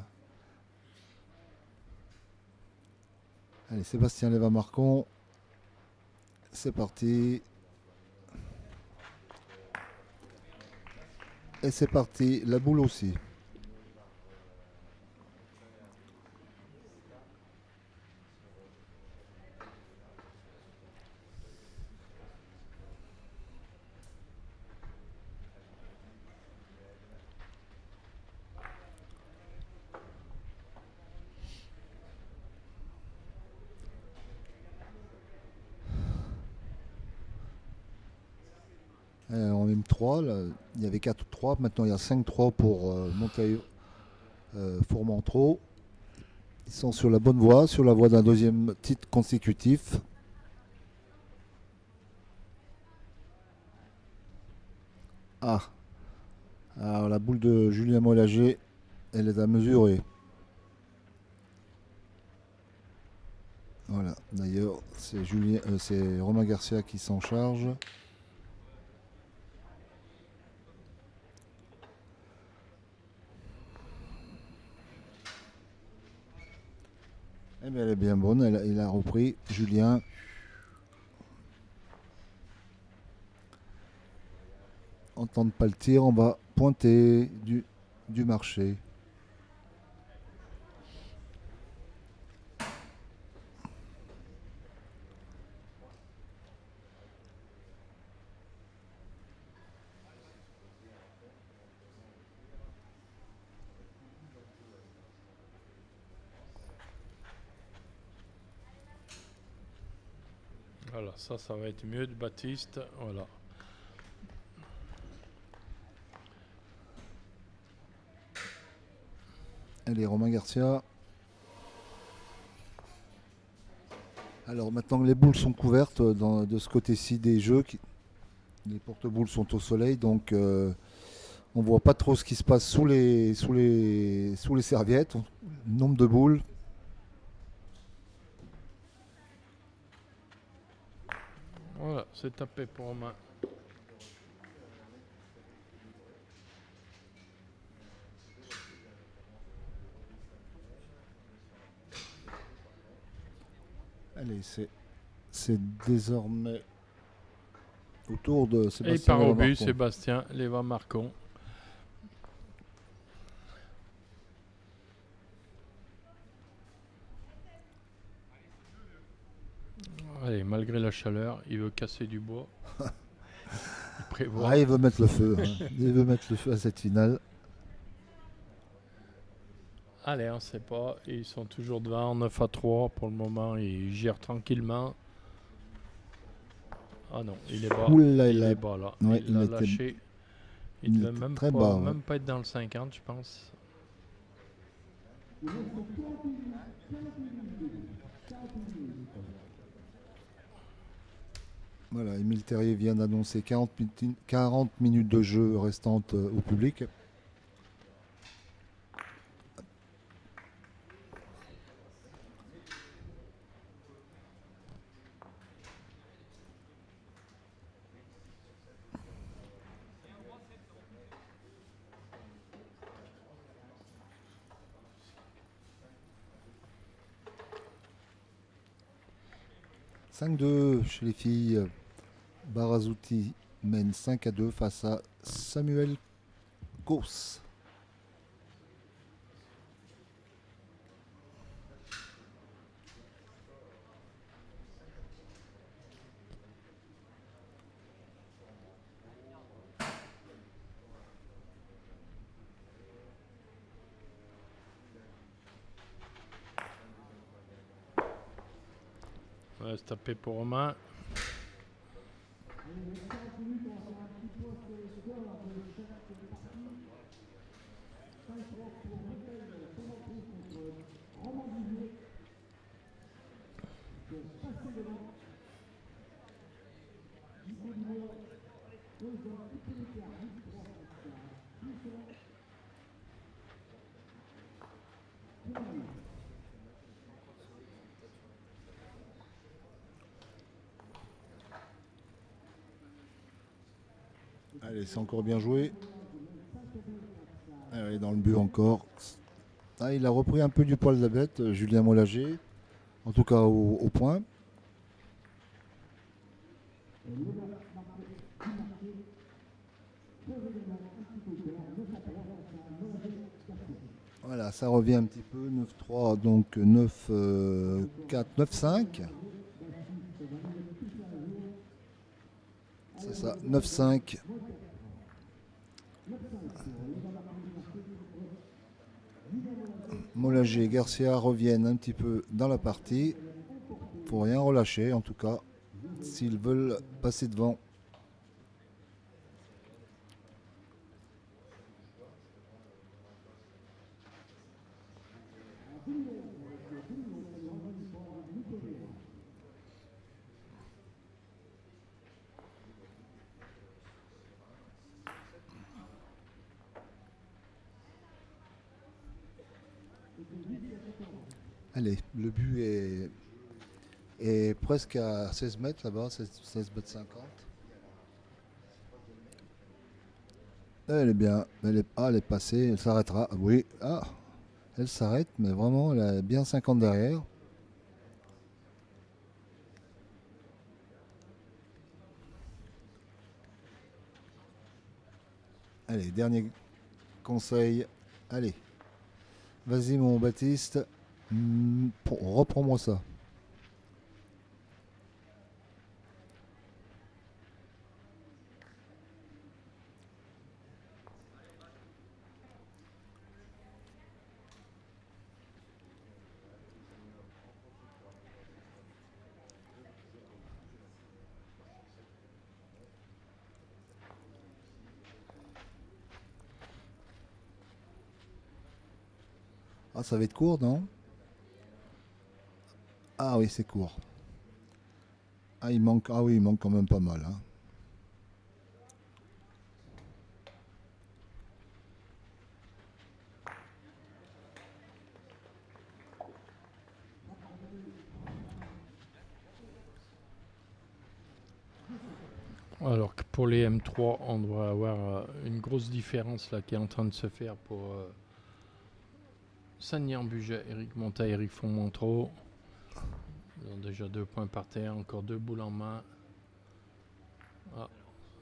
Allez, Sébastien Léva-Marcon. C'est parti. Et c'est parti, la boule aussi. En M3, là, il y avait 4-3, maintenant il y a 5-3 pour Monteil Fourmentreau. Ils sont sur la bonne voie, sur la voie d'un deuxième titre consécutif. Ah, alors la boule de Julien Mollager, elle est à mesurer. Voilà, d'ailleurs, c'est Romain Garcia qui s'en charge. Eh bien, elle est bien bonne, il a repris Julien. On ne tente pas le tir, on va pointer du marché. Voilà, ça va être mieux de Baptiste. Voilà. Allez, Romain Garcia. Alors maintenant que les boules sont couvertes de ce côté-ci des jeux, les porte-boules sont au soleil, donc on voit pas trop ce qui se passe sous les serviettes. Le nombre de boules. Voilà, c'est tapé pour Romain. Allez, c'est désormais au tour de Et Sébastien il part au but, Léva-Marcon. Sébastien Léva-Marcon. Allez, malgré la chaleur, il veut casser du bois. Il prévoit. Ah, il veut mettre le feu. Hein. Il veut mettre le feu à cette finale. Allez, on ne sait pas. Ils sont toujours devant, 9-3 pour le moment. Ils gèrent tranquillement. Ah non, il est bas. Ouh là, il il a- est bas là. ouais, il l'a il était- lâché. il Il ne était devait très bas, ouais. même pas être dans le 50, je pense. Voilà, Émile Terrier vient d'annoncer 40 minutes de jeu restantes au public. « 5-2 chez les filles. Barazouti mène 5-2 face à Samuel Kos. On va se taper pour Romain. Allez, c'est encore bien joué. Allez, dans le but encore. Ah, il a repris un peu du poil de la bête, Julien Mollager. En tout cas au point. Voilà, ça revient un petit peu. 9-3, donc 9-4, 9-5. C'est ça, 9-5. Mollager et Garcia reviennent un petit peu dans la partie. Faut rien relâcher en tout cas, s'ils veulent passer devant. Allez, le but est presque à 16 mètres là-bas, 16 mètres 50. Elle est bien, elle est passée, elle s'arrêtera. Oui, ah, elle s'arrête, mais vraiment, elle a bien 50 derrière. Allez, dernier conseil. Allez, vas-y mon Baptiste, reprends-moi ça. Ah, ça va être court, non? Ah oui, c'est court. Ah, oui, il manque quand même pas mal, hein. Alors que pour les M3, on devrait avoir une grosse différence là qui est en train de se faire pour Sagnan Buget, Eric Monta, Eric Fontmontreux. Ils ont déjà 2 points par terre, encore 2 boules en main. Ah,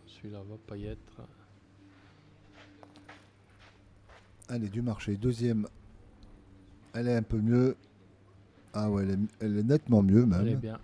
celui-là va pas y être. Allez, du marché, deuxième. Elle est un peu mieux. Ah ouais, elle est nettement mieux même. Elle est bien.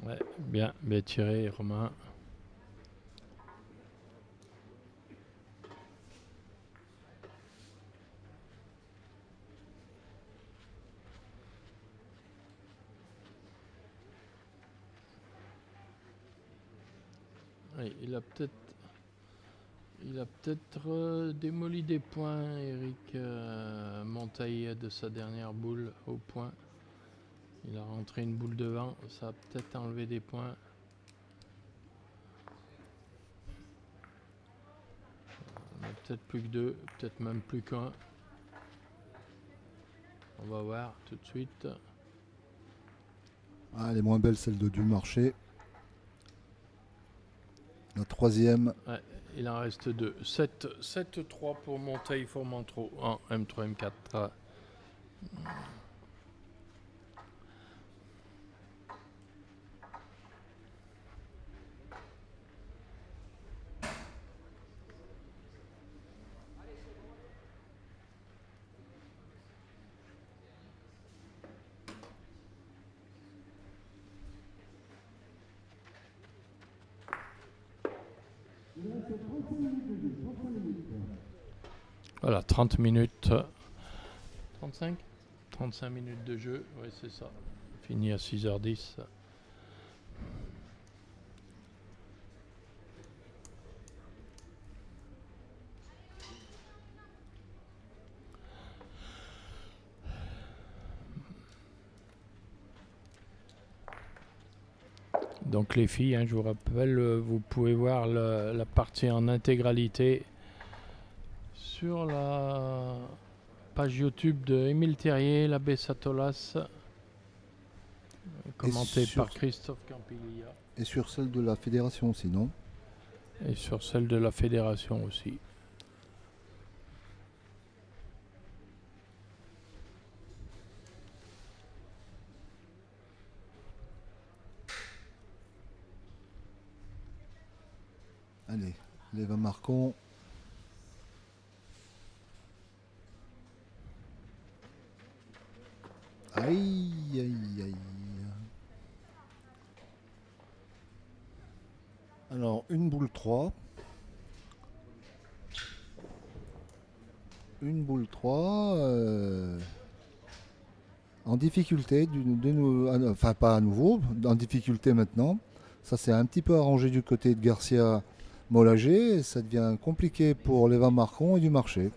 Ouais, bien tiré, Romain. Oui, il a peut-être démoli des points, Eric Montaille, de sa dernière boule au point. Il a rentré une boule devant, ça a peut-être enlevé des points. On a peut-être plus que 2, peut-être même plus qu'1. On va voir tout de suite. Ah, elle est moins belle celle de Dumarché. La troisième. Ouais, il en reste 2. 7-3 pour Monteil-Formentreau en M3, M4. Voilà, 30 minutes. 35 35 minutes de jeu, oui c'est ça. Fini à 6h10. Donc les filles, hein, je vous rappelle, vous pouvez voir la partie en intégralité sur la page YouTube de Émile Terrier, l'abbé Satolas, commenté par Christophe Campiglia. Et sur celle de la fédération aussi, non? Et sur celle de la fédération aussi. Allez, les 20 marquons. Aïe, aïe, aïe. Alors, une boule 3. Une boule 3. En difficulté, enfin pas à nouveau, en difficulté maintenant. Ça s'est un petit peu arrangé du côté de Garcia Molagé. Ça devient compliqué pour les 20 marquons et du marché.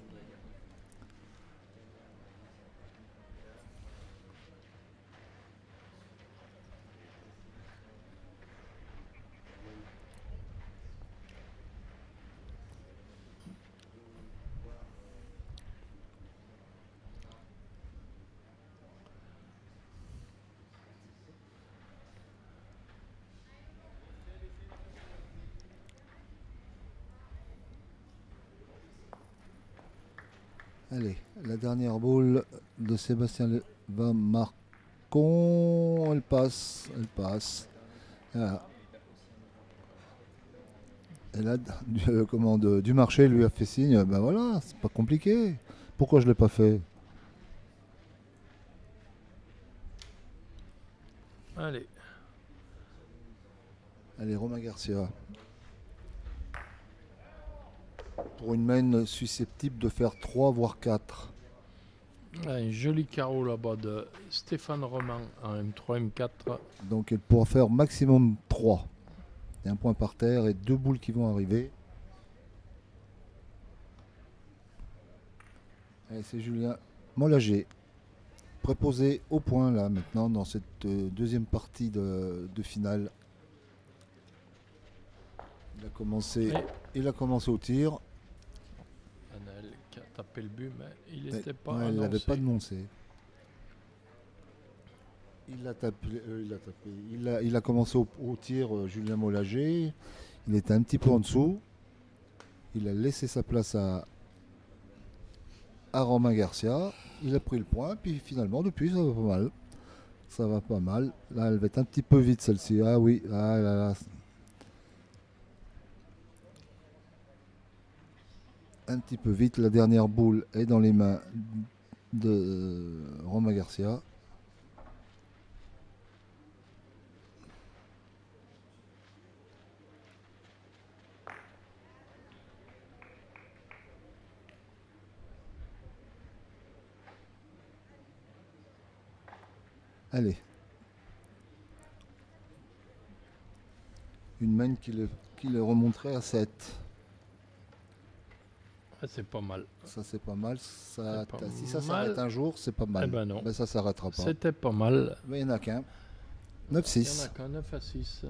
Allez, la dernière boule de Sébastien Van Marcon. Elle passe, elle passe. Voilà. Et là, du marché lui a fait signe. Ben voilà, c'est pas compliqué. Pourquoi je l'ai pas fait? Allez. Allez, Romain Garcia. Pour une main susceptible de faire 3 voire 4. Un joli carreau là-bas de Stéphane Roman en M3, M4. Donc elle pourra faire maximum 3. Il y a un point par terre et 2 boules qui vont arriver. Allez, c'est Julien Molagé. Préposé au point là maintenant dans cette deuxième partie de finale. Il a commencé au tir. Anel qui a tapé le but, mais il n'était pas il annoncé. l'avait pas annoncé. Il a commencé au tir, Julien Molagé. Il était un petit peu en dessous. Il a laissé sa place à Romain Garcia. Il a pris le point. Puis finalement, depuis, ça va pas mal. Ça va pas mal. Là, elle va être un petit peu vite celle-ci. Ah oui. Ah là là. Un petit peu vite. La dernière boule est dans les mains de Romain Garcia. Allez. Une main qui le remonterait à 7. Ah, c'est pas mal. Ça, c'est pas mal. Ça, C'est pas si ça mal. s'arrête un jour, c'est pas mal. Eh ben non. Ben, ça s'arrêtera pas. C'était pas mal. Mais il n'y en a qu'un. Il n'y en 9-6. a qu'un 9 à 6.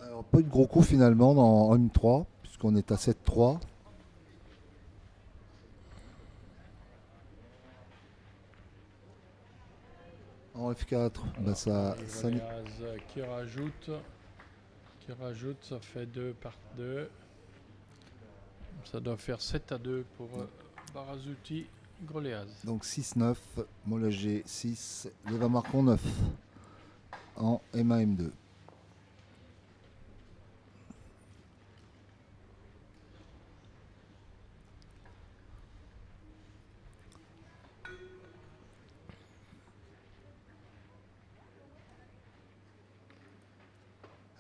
Alors, pas de gros coups finalement dans M3, puisqu'on est à 7-3. En F4, ben ça, ça nous- Goliaz qui rajoute, ça fait 2 par 2. Ça doit faire 7 à 2 pour Barazuti Groleaz. donc 6-9, Molagé 6, Leva Marcon 9 en M1 M2.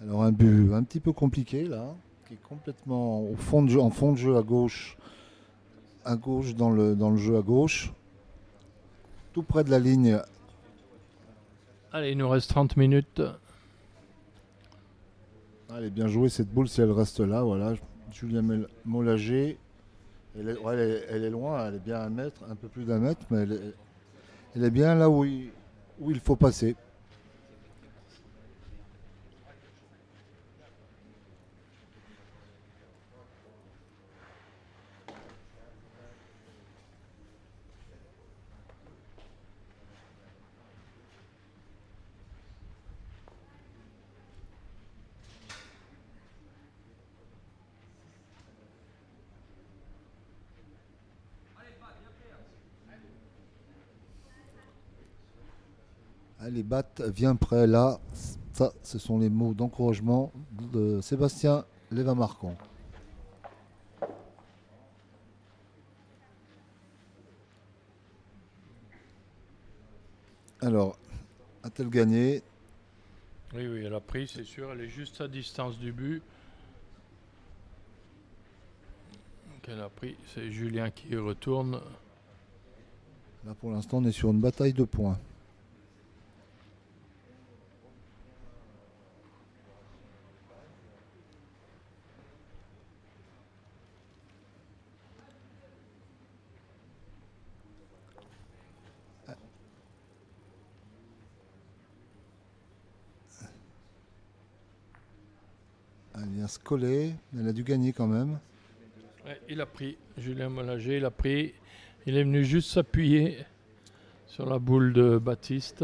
Alors un but un petit peu compliqué là, qui est complètement au fond de jeu, en fond de jeu à gauche dans le jeu à gauche, tout près de la ligne. Allez, il nous reste 30 minutes. Elle est bien jouée cette boule si elle reste là, voilà. Julien Molagé, elle est loin, elle est bien à 1 mètre, un peu plus d'1 mètre, mais elle est bien là où il faut passer. Allez, batte, viens prêt là. Ça, ce sont les mots d'encouragement de Sébastien Léva-Marcon. Alors, a-t-elle gagné? Oui, oui, elle a pris, c'est sûr. Elle est juste à distance du but. Donc elle a pris. C'est Julien qui retourne. Là, pour l'instant, on est sur une bataille de points. Elle vient se coller. Elle a dû gagner quand même. Ouais, il a pris. Julien Molagé, il a pris. Il est venu juste s'appuyer sur la boule de Baptiste.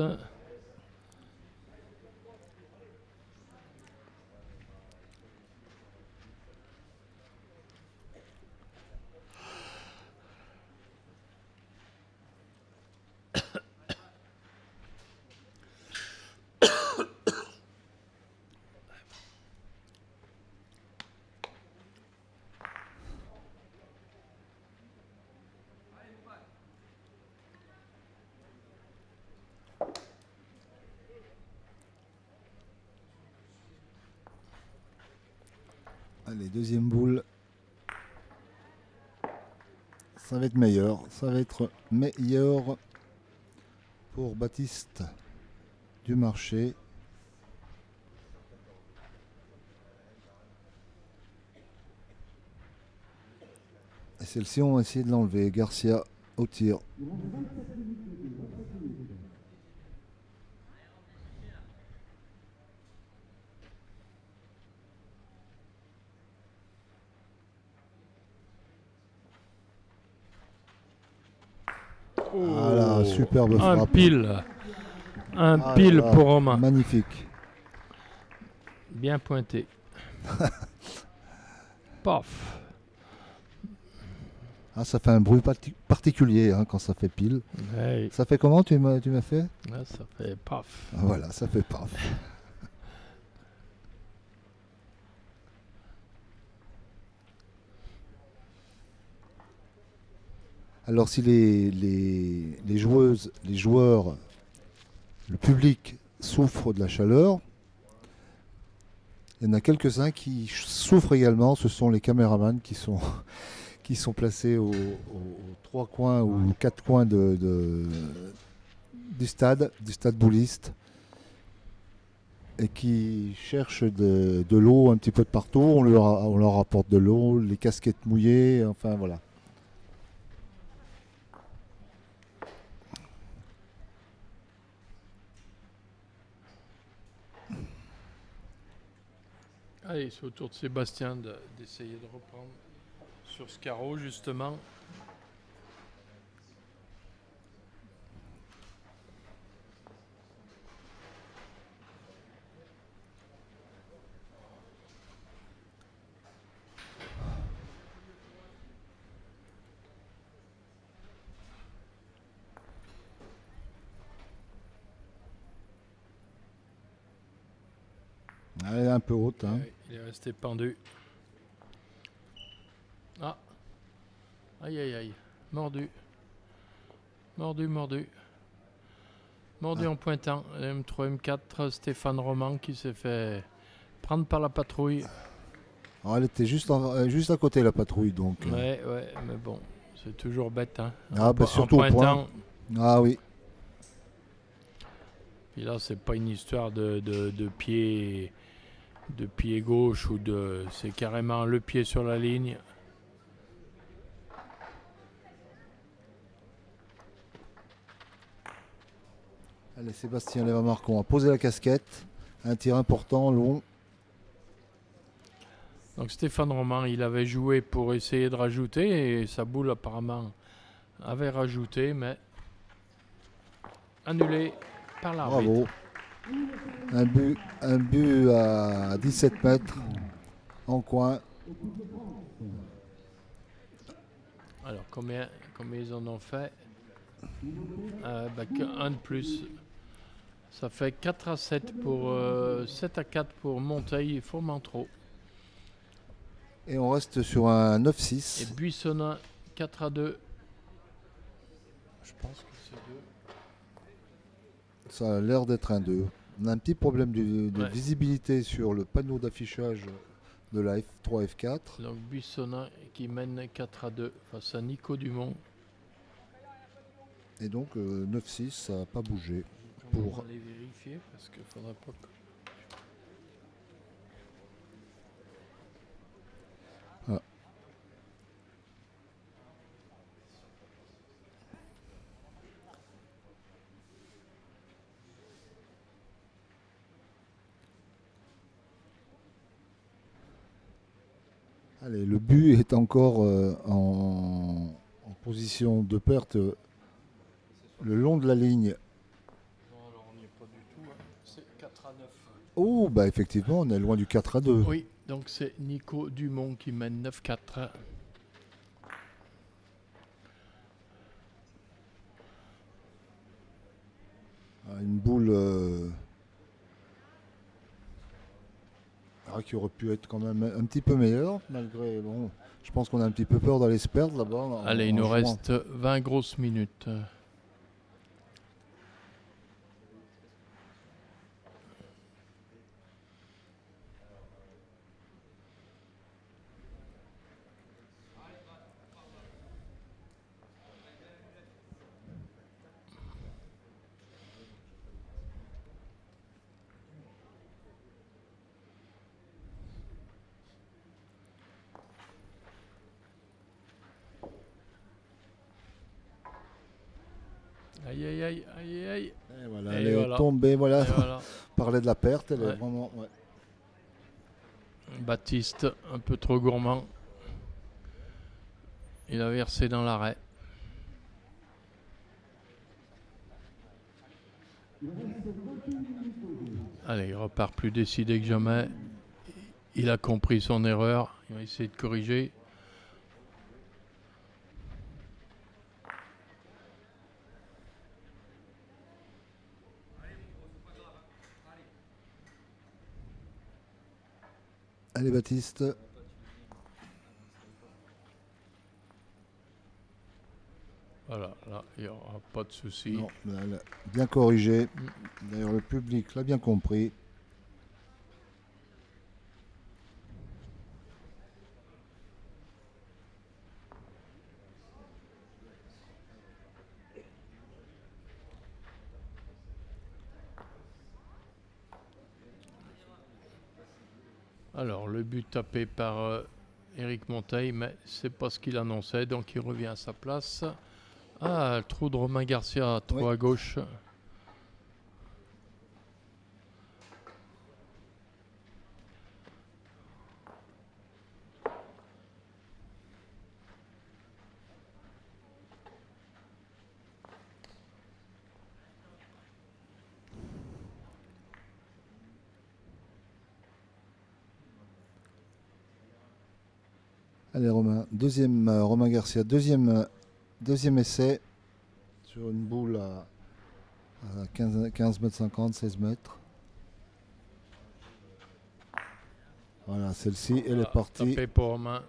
Allez, deuxième boule. Ça va être meilleur. Ça va être meilleur pour Baptiste du Marché. Et celle-ci, on va essayer de l'enlever. Garcia au tir. Voilà, superbe Un frappe. pile. Un Ah pile là là, pour Romain. magnifique. Bien pointé. Paf. Ah, ça fait un bruit particulier hein, quand ça fait pile. Ouais. Ça fait comment tu m'as fait? Là, ça fait paf. Ah, voilà, ça fait paf. Alors si les joueuses, les joueurs, le public souffrent de la chaleur, Il y en a quelques-uns qui souffrent également. Ce sont les caméramans qui sont, qui sont placés aux trois coins ou quatre coins du stade bouliste et qui cherchent de l'eau un petit peu de partout. On leur apporte de l'eau, les casquettes mouillées, enfin voilà. Allez, c'est au tour de Sébastien d'essayer de reprendre sur ce carreau, justement. Elle est un peu haute. Hein. Ouais, il est resté pendu. Ah. Aïe, aïe, aïe. Mordu. Mordu, mordu. Mordu en pointant. M3, M4, Stéphane Roman qui s'est fait prendre par la patrouille. Alors, elle était juste à côté, la patrouille. Donc, Ouais, mais bon, c'est toujours bête. Hein. Ah, bah, surtout au point. Ah oui. Puis là, c'est pas une histoire de pied gauche ou c'est carrément le pied sur la ligne. Allez, Sébastien Léva-Marcon a posé la casquette. Un tir important, long. Donc Stéphane Roman, il avait joué pour essayer de rajouter et sa boule apparemment avait rajouté, mais annulé par l'arbitre. Bravo. Un but à 17 mètres en coin. Alors combien ils en ont fait? Un de plus. Ça fait 4 à 7 pour 7 à 4 pour Monteil et Fourmentreau. Et on reste sur un Et 9-6. Buissonnin 4 à 2. Je pense que c'est 2. Ça a l'air d'être un 2. On a un petit problème de Ouais. visibilité sur le panneau d'affichage de la F3, F4. Donc Buissonnin qui mène 4 à 2 face à Nico Dumont. Et donc 9-6, ça n'a pas bougé. On va aller vérifier parce qu'il faudra pas que... Ah. Allez, le but est encore en position de perte le long de la ligne. Non, alors on n'y est pas du tout. Hein. C'est 4 à 9. Oh, bah effectivement, on est loin du 4 à 2. Oui, donc c'est Nico Dumont qui mène 9-4. Une boule qui aurait pu être quand même un petit peu meilleure, malgré, bon, je pense qu'on a un petit peu peur d'aller se perdre là-bas. Allez, il nous reste 20 grosses minutes. Aïe, aïe, aïe, aïe, aïe. Et voilà, Et elle est voilà. tombée, voilà. Et voilà. Parlait de la perte, elle Ouais. est vraiment... Ouais. Baptiste, un peu trop gourmand. Il a versé dans l'arrêt. Allez, il repart plus décidé que jamais. Il a compris son erreur. Il va essayer de corriger. Allez Baptiste. Voilà, là, il n'y aura pas de souci. Non, là, elle a bien corrigé. D'ailleurs, le public l'a bien compris. Alors, le but tapé par Éric Monteil, mais c'est pas ce qu'il annonçait, donc il revient à sa place. Ah, le trou de Romain Garcia, trop Oui. à gauche. Allez Romain, deuxième Romain Garcia, deuxième essai sur une boule à 15 mètres 50, 16 mètres. Voilà, celle-ci, elle Voilà, est partie. tapé pour Romain.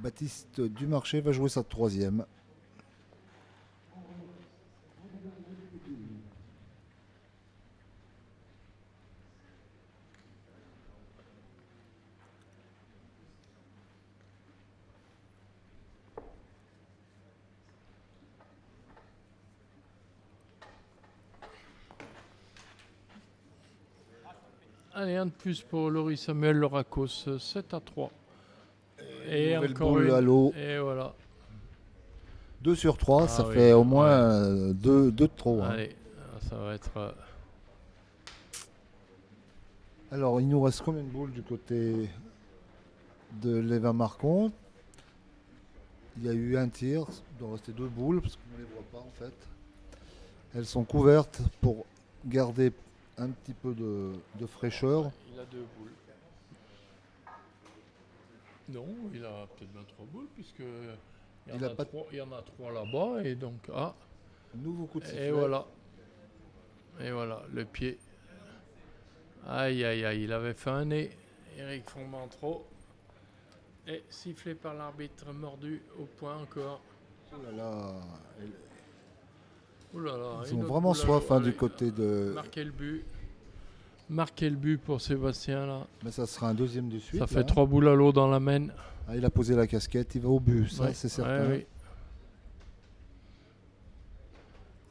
Baptiste Dumarché va jouer sa troisième. Allez, un de plus pour Laurie Samuel Loracos, 7-3. Et Nouvelle encore boule une. à l'eau. Et voilà. 2 sur 3, Ah ça oui, fait au moins ouais. 2 de trop. Hein. Allez, ça va être. Alors, il nous reste combien de boules du côté de Lévin Marcon? Il y a eu un tir, il doit rester 2 boules parce qu'on ne les voit pas en fait. Elles sont couvertes pour garder un petit peu de fraîcheur. Il a 2 boules. Non, il a peut-être 23 boules, puisque il y en a 3 là-bas, et donc. Ah, Nouveau coup de sifflet. et voilà. Et voilà, le pied. Aïe, aïe, aïe, il avait fait un nez. Eric Fontmantreau. Et sifflé par l'arbitre, mordu au point encore. Oh là là, Ouh là là, ils une ont autre vraiment boule à soif l'eau. hein, du Allez, côté de... marquer le but. Marquer le but pour Sébastien là. Mais ça sera un deuxième de suite. Ça fait là. 3 boules à l'eau dans la main. Ah, il a posé la casquette, il va au but, ça Ouais, c'est certain. ouais,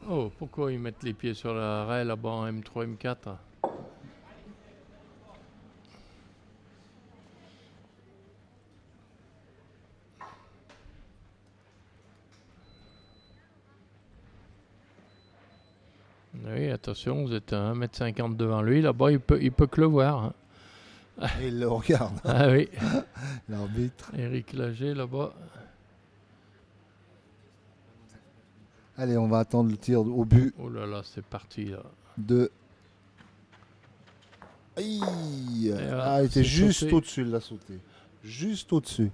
oui. Oh, pourquoi ils mettent les pieds sur la raie là-bas en M3, M4? Oui, attention, vous êtes à 1,50 m devant lui. Là-bas, il peut que le voir. Hein. Et il le regarde, Ah oui, l'arbitre. Éric Lager là-bas. Allez, on va attendre le tir au but Oh là là, c'est parti là. de... Aïe voilà, Ah, il était c'est juste sauté. au-dessus, il l'a sauté. Juste au-dessus.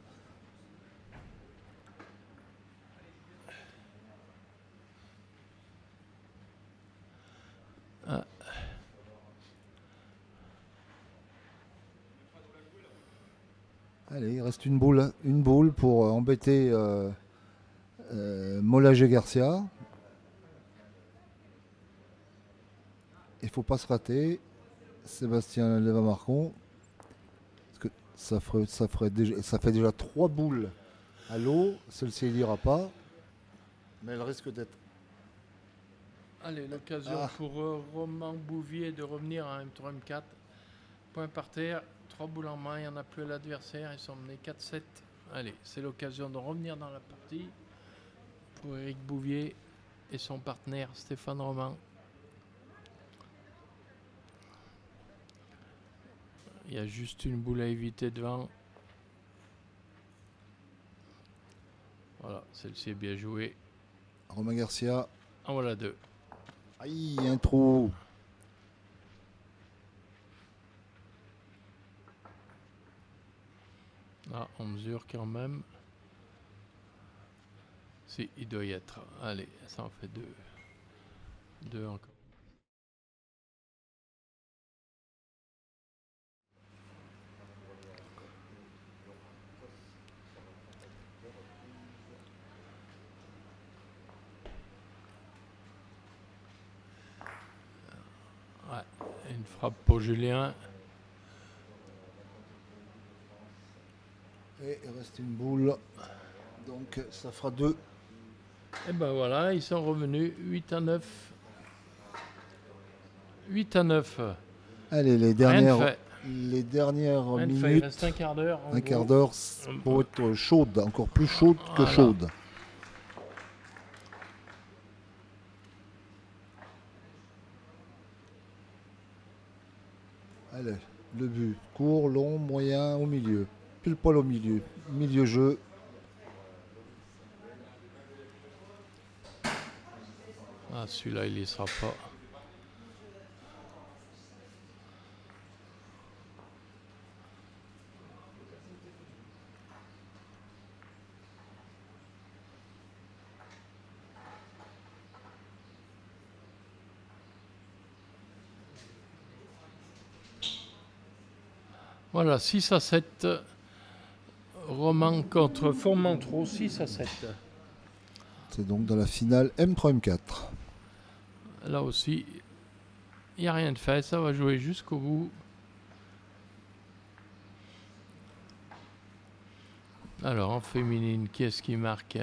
Ah. Allez, il reste une boule pour embêter Molage Garcia. Il faut pas se rater. Sébastien Lévin-Marcon. Parce que ça fait déjà 3 boules à l'eau. Celle-ci il n'ira pas. Mais elle risque d'être... Allez, l'occasion pour Romain Bouvier de revenir à M3, M4. Point par terre, 3 boules en main, il n'y en a plus à l'adversaire, ils sont menés 4-7. Allez, c'est l'occasion de revenir dans la partie pour Éric Bouvier et son partenaire Stéphane Romain. Il y a juste une boule à éviter devant. Voilà, celle-ci est bien jouée. Romain Garcia. En voilà 2. Aïe, un trou. Ah, on mesure quand même. Si, il doit y être. Allez, ça en fait 2. 2 encore. Ouais, une frappe pour Julien. Et il reste une boule. Donc ça fera 2. Et ben voilà, ils sont revenus 8-9. 8 à 9. Allez, les Rien de dernières fait. Rien de fait. Il minutes, reste un quart d'heure. en un gros. quart d'heure pour être chaude, encore plus chaude que Voilà. chaude. Allez, le but, court, long, moyen, au milieu. Pile poil au milieu. Milieu jeu. Ah, celui-là, il y sera pas. Voilà, 6 à 7. Roman contre Fourmentreau, 6 à 7. C'est donc dans la finale M3 M4. Là aussi, il n'y a rien de fait. Ça va jouer jusqu'au bout. Alors, en féminine, qui est-ce qui marque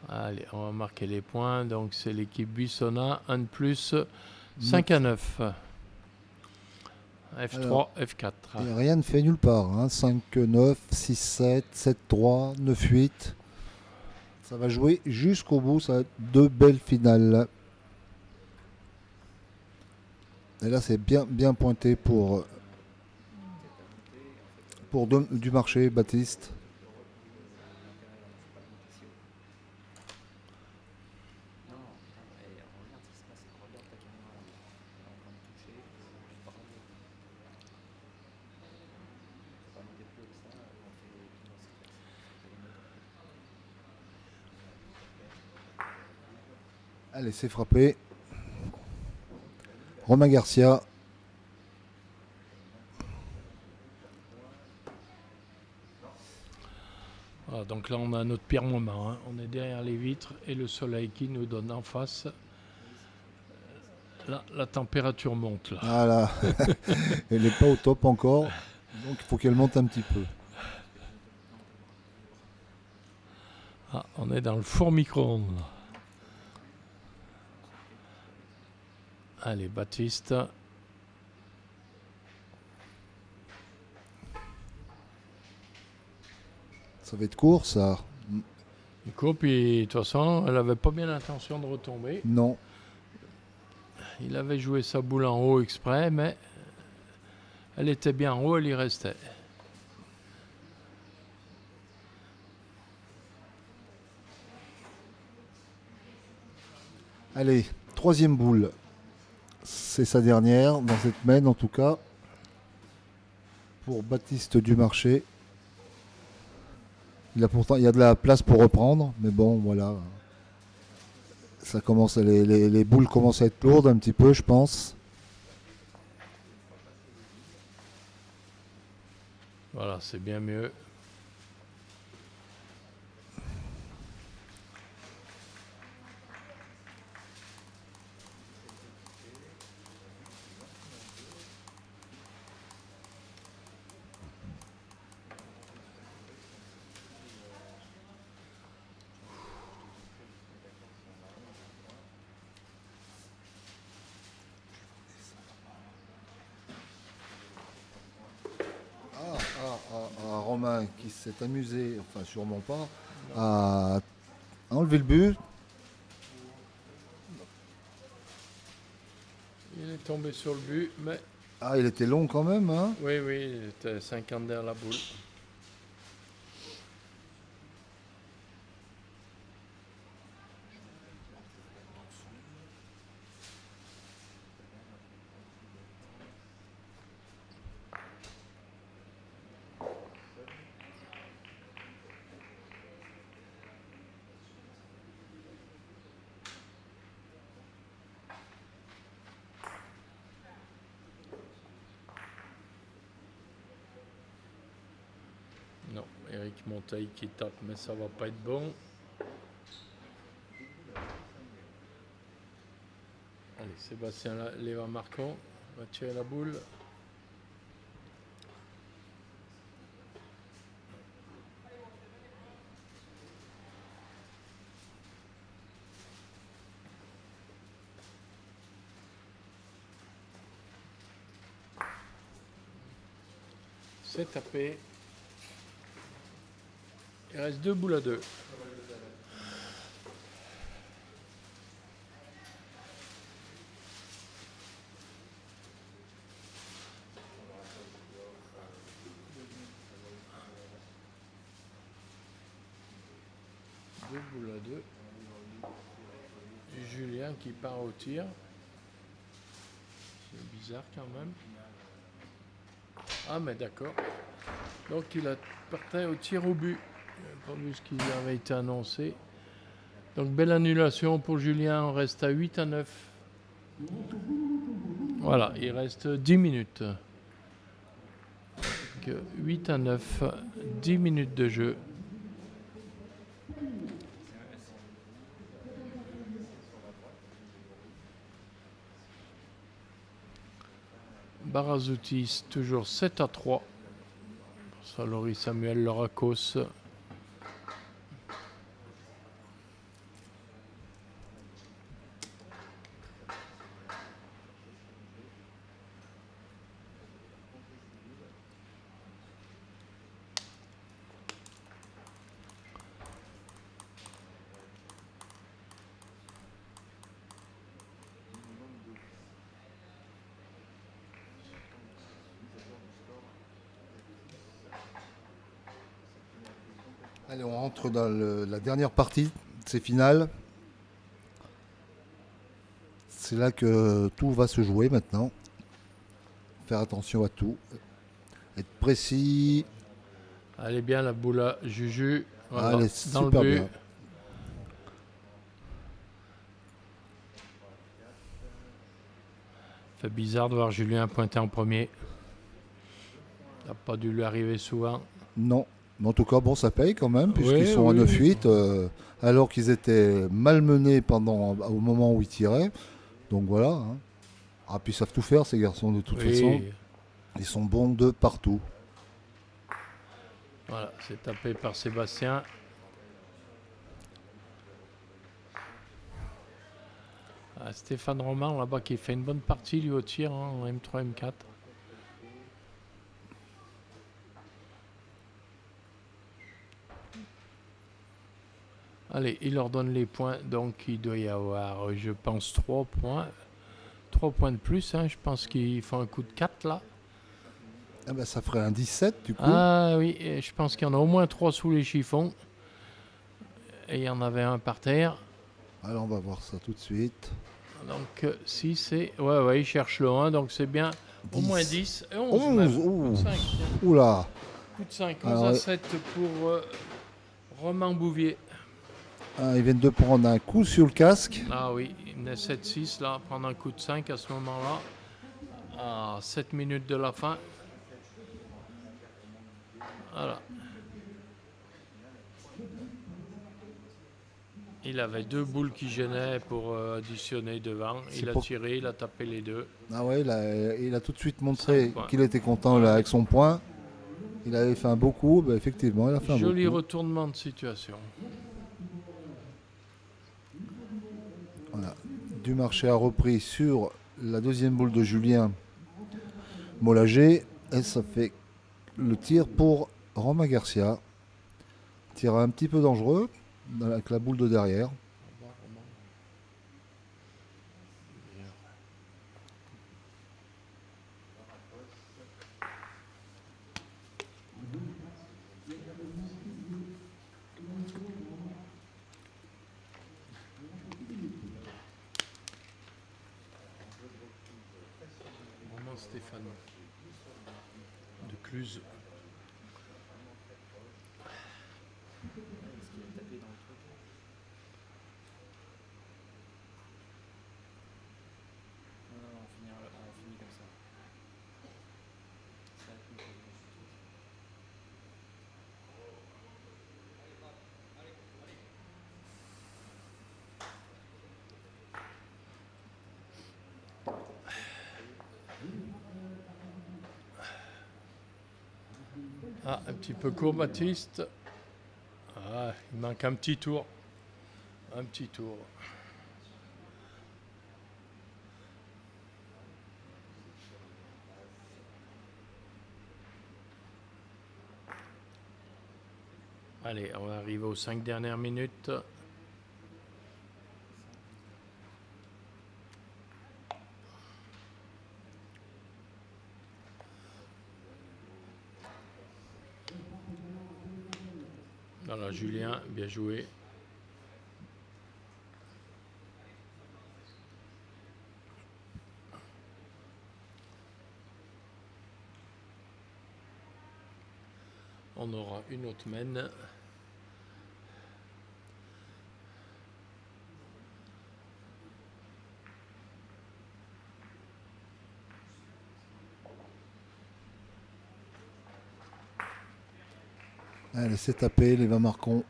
Allez, on va marquer les points. Donc, c'est l'équipe Buissonna. 1 de plus, 5 à 9. F3, Alors, F4. Et rien ne fait nulle part. Hein. 5-9, 6-7, 7-3, 9-8. Ça va jouer jusqu'au bout. Ça va être deux belles finales. Et là, c'est bien pointé pour du marché, Baptiste. Non, putain, regarde ce qui se passe. Regarde ta caméra là. Elle est en train de toucher. Bravo. Faut pas monter plus haut que ça. On fait les finances. Allez, c'est frappé. Romain Garcia. Voilà, donc là, on a notre pire moment. Hein. On est derrière les vitres et le soleil qui nous donne en face. Là, la température monte. Là. Voilà. Elle n'est pas au top encore. Donc il faut qu'elle monte un petit peu. Ah, on est dans le four micro-ondes. là. Allez, Baptiste. Ça va être court, ça. Du coup, puis de toute façon, elle avait pas bien l'intention de retomber. Non. Il avait joué sa boule en haut exprès, mais elle était bien en haut, elle y restait. Allez, troisième boule. C'est sa dernière, dans cette main en tout cas. Pour Baptiste Dumarché. Il y a de la place pour reprendre, mais bon, voilà. Ça commence, les boules commencent à être lourdes un petit peu, je pense. Voilà, c'est bien mieux. Romain qui s'est amusé, enfin sûrement pas, à enlever le but. Il est tombé sur le but, mais Ah, il était long quand même, hein. oui, il était 50 derrière la boule. Non, Eric Monteil qui tape, mais ça va pas être bon. Allez, Sébastien Léva Marcon va tirer la boule. C'est tapé. Il reste 2 boules à 2. Deux boules à 2. Julien qui part au tir. C'est bizarre quand même. Ah mais d'accord. Donc il a parti au tir au but. Pas vu ce qui avait été annoncé. Donc belle annulation pour Julien. On reste à 8 à 9. Voilà, il reste 10 minutes. Donc, 8 à 9, 10 minutes de jeu. Barazoutis toujours 7 à 3. Salori Samuel Loracos. Allez, on rentre dans la dernière partie de ces finales. C'est là que tout va se jouer maintenant. Faire attention à tout. Être précis. Allez bien la boule à Juju. Voilà, Allez, dans super le but. bien. Fait bizarre de voir Julien pointer en premier. Ça n'a pas dû lui arriver souvent. Non. Mais en tout cas, bon, ça paye quand même, puisqu'ils Oui, sont à oui. 9-8, alors qu'ils étaient malmenés au moment où ils tiraient. Donc voilà. Hein. Ah, puis ils savent tout faire, ces garçons, de toute Oui. façon. Ils sont bons de partout. Voilà, c'est tapé par Sébastien. Ah, Stéphane Roman là-bas qui fait une bonne partie lui au tir hein, en M3, M4. Allez, il leur donne les points, donc il doit y avoir, je pense, 3 points. 3 points de plus, hein. Je pense qu'il faut un coup de 4 là. Ah ben, ça ferait un 17 du coup. Ah oui, et je pense qu'il y en a au moins 3 sous les chiffons. Et il y en avait un par terre. Alors on va voir ça tout de suite. Donc si c'est... Ouais, il cherche le 1, donc c'est bien. Au 10. moins 10 et 11 11, même. Coup ouh. de 5. Oula. Coup de 5, 11 Alors, à 7 pour Romain Bouvier. Ah, ils viennent de prendre un coup sur le casque. Ah oui, il est 7-6 là, prendre un coup de 5 à ce moment-là. À 7 minutes de la fin. Voilà. Il avait 2 boules qui gênaient pour additionner devant. C'est Il a pour- tiré, il a tapé les deux. Ah ouais, il a tout de suite montré 5 points. qu'il était content là, avec son point. Il avait fait un beau coup, ben, effectivement, il a fait un Joli beau coup. retournement de situation. Voilà. Dumarché a repris sur la deuxième boule de Julien Mollager. Et ça fait le tir pour Romain Garcia. Tir un petit peu dangereux avec la boule de derrière. Romain Stéphane de Cluse. Est-ce qu'il a tapé dans le truc là? Non, on finit comme ça. Ça a plus de- Ah, un petit peu court, Baptiste. Ah, il manque un petit tour. Un petit tour. Allez, on va arriver aux 5 dernières minutes. Voilà, Julien, bien joué. On aura une autre mène. Allez, c'est tapé, les 20 marquons.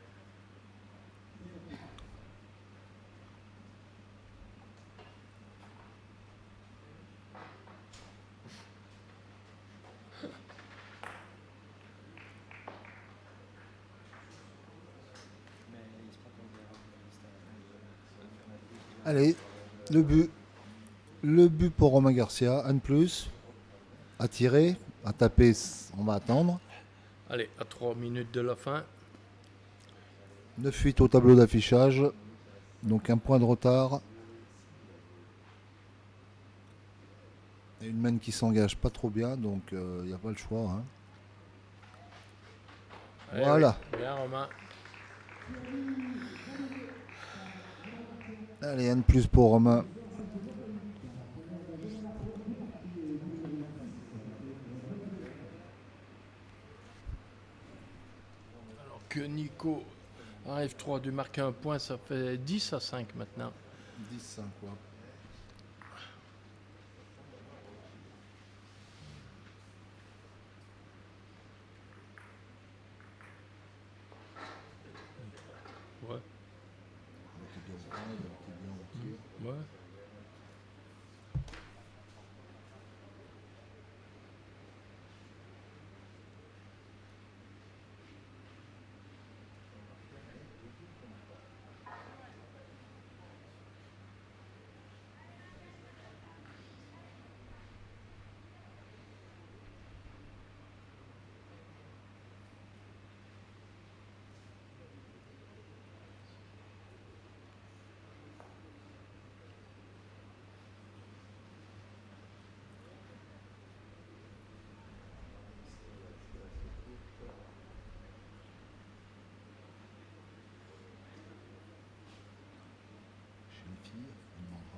Mais il se prend qu'on verra le liste Allez, le but. Le but pour Romain Garcia, Anne plus. À tirer, à taper, on va attendre. Allez, à 3 minutes de la fin. 9-8 au tableau d'affichage. Donc un point de retard. Et une main qui s'engage pas trop bien, donc il n'y a pas le choix. Hein. Allez, Voilà. oui. Bien, Romain. Allez, Anne plus pour Romain. Alors que Nico arrive 3 de marquer un point, ça fait 10-5 maintenant. 10-5 quoi. Ouais. Ouais.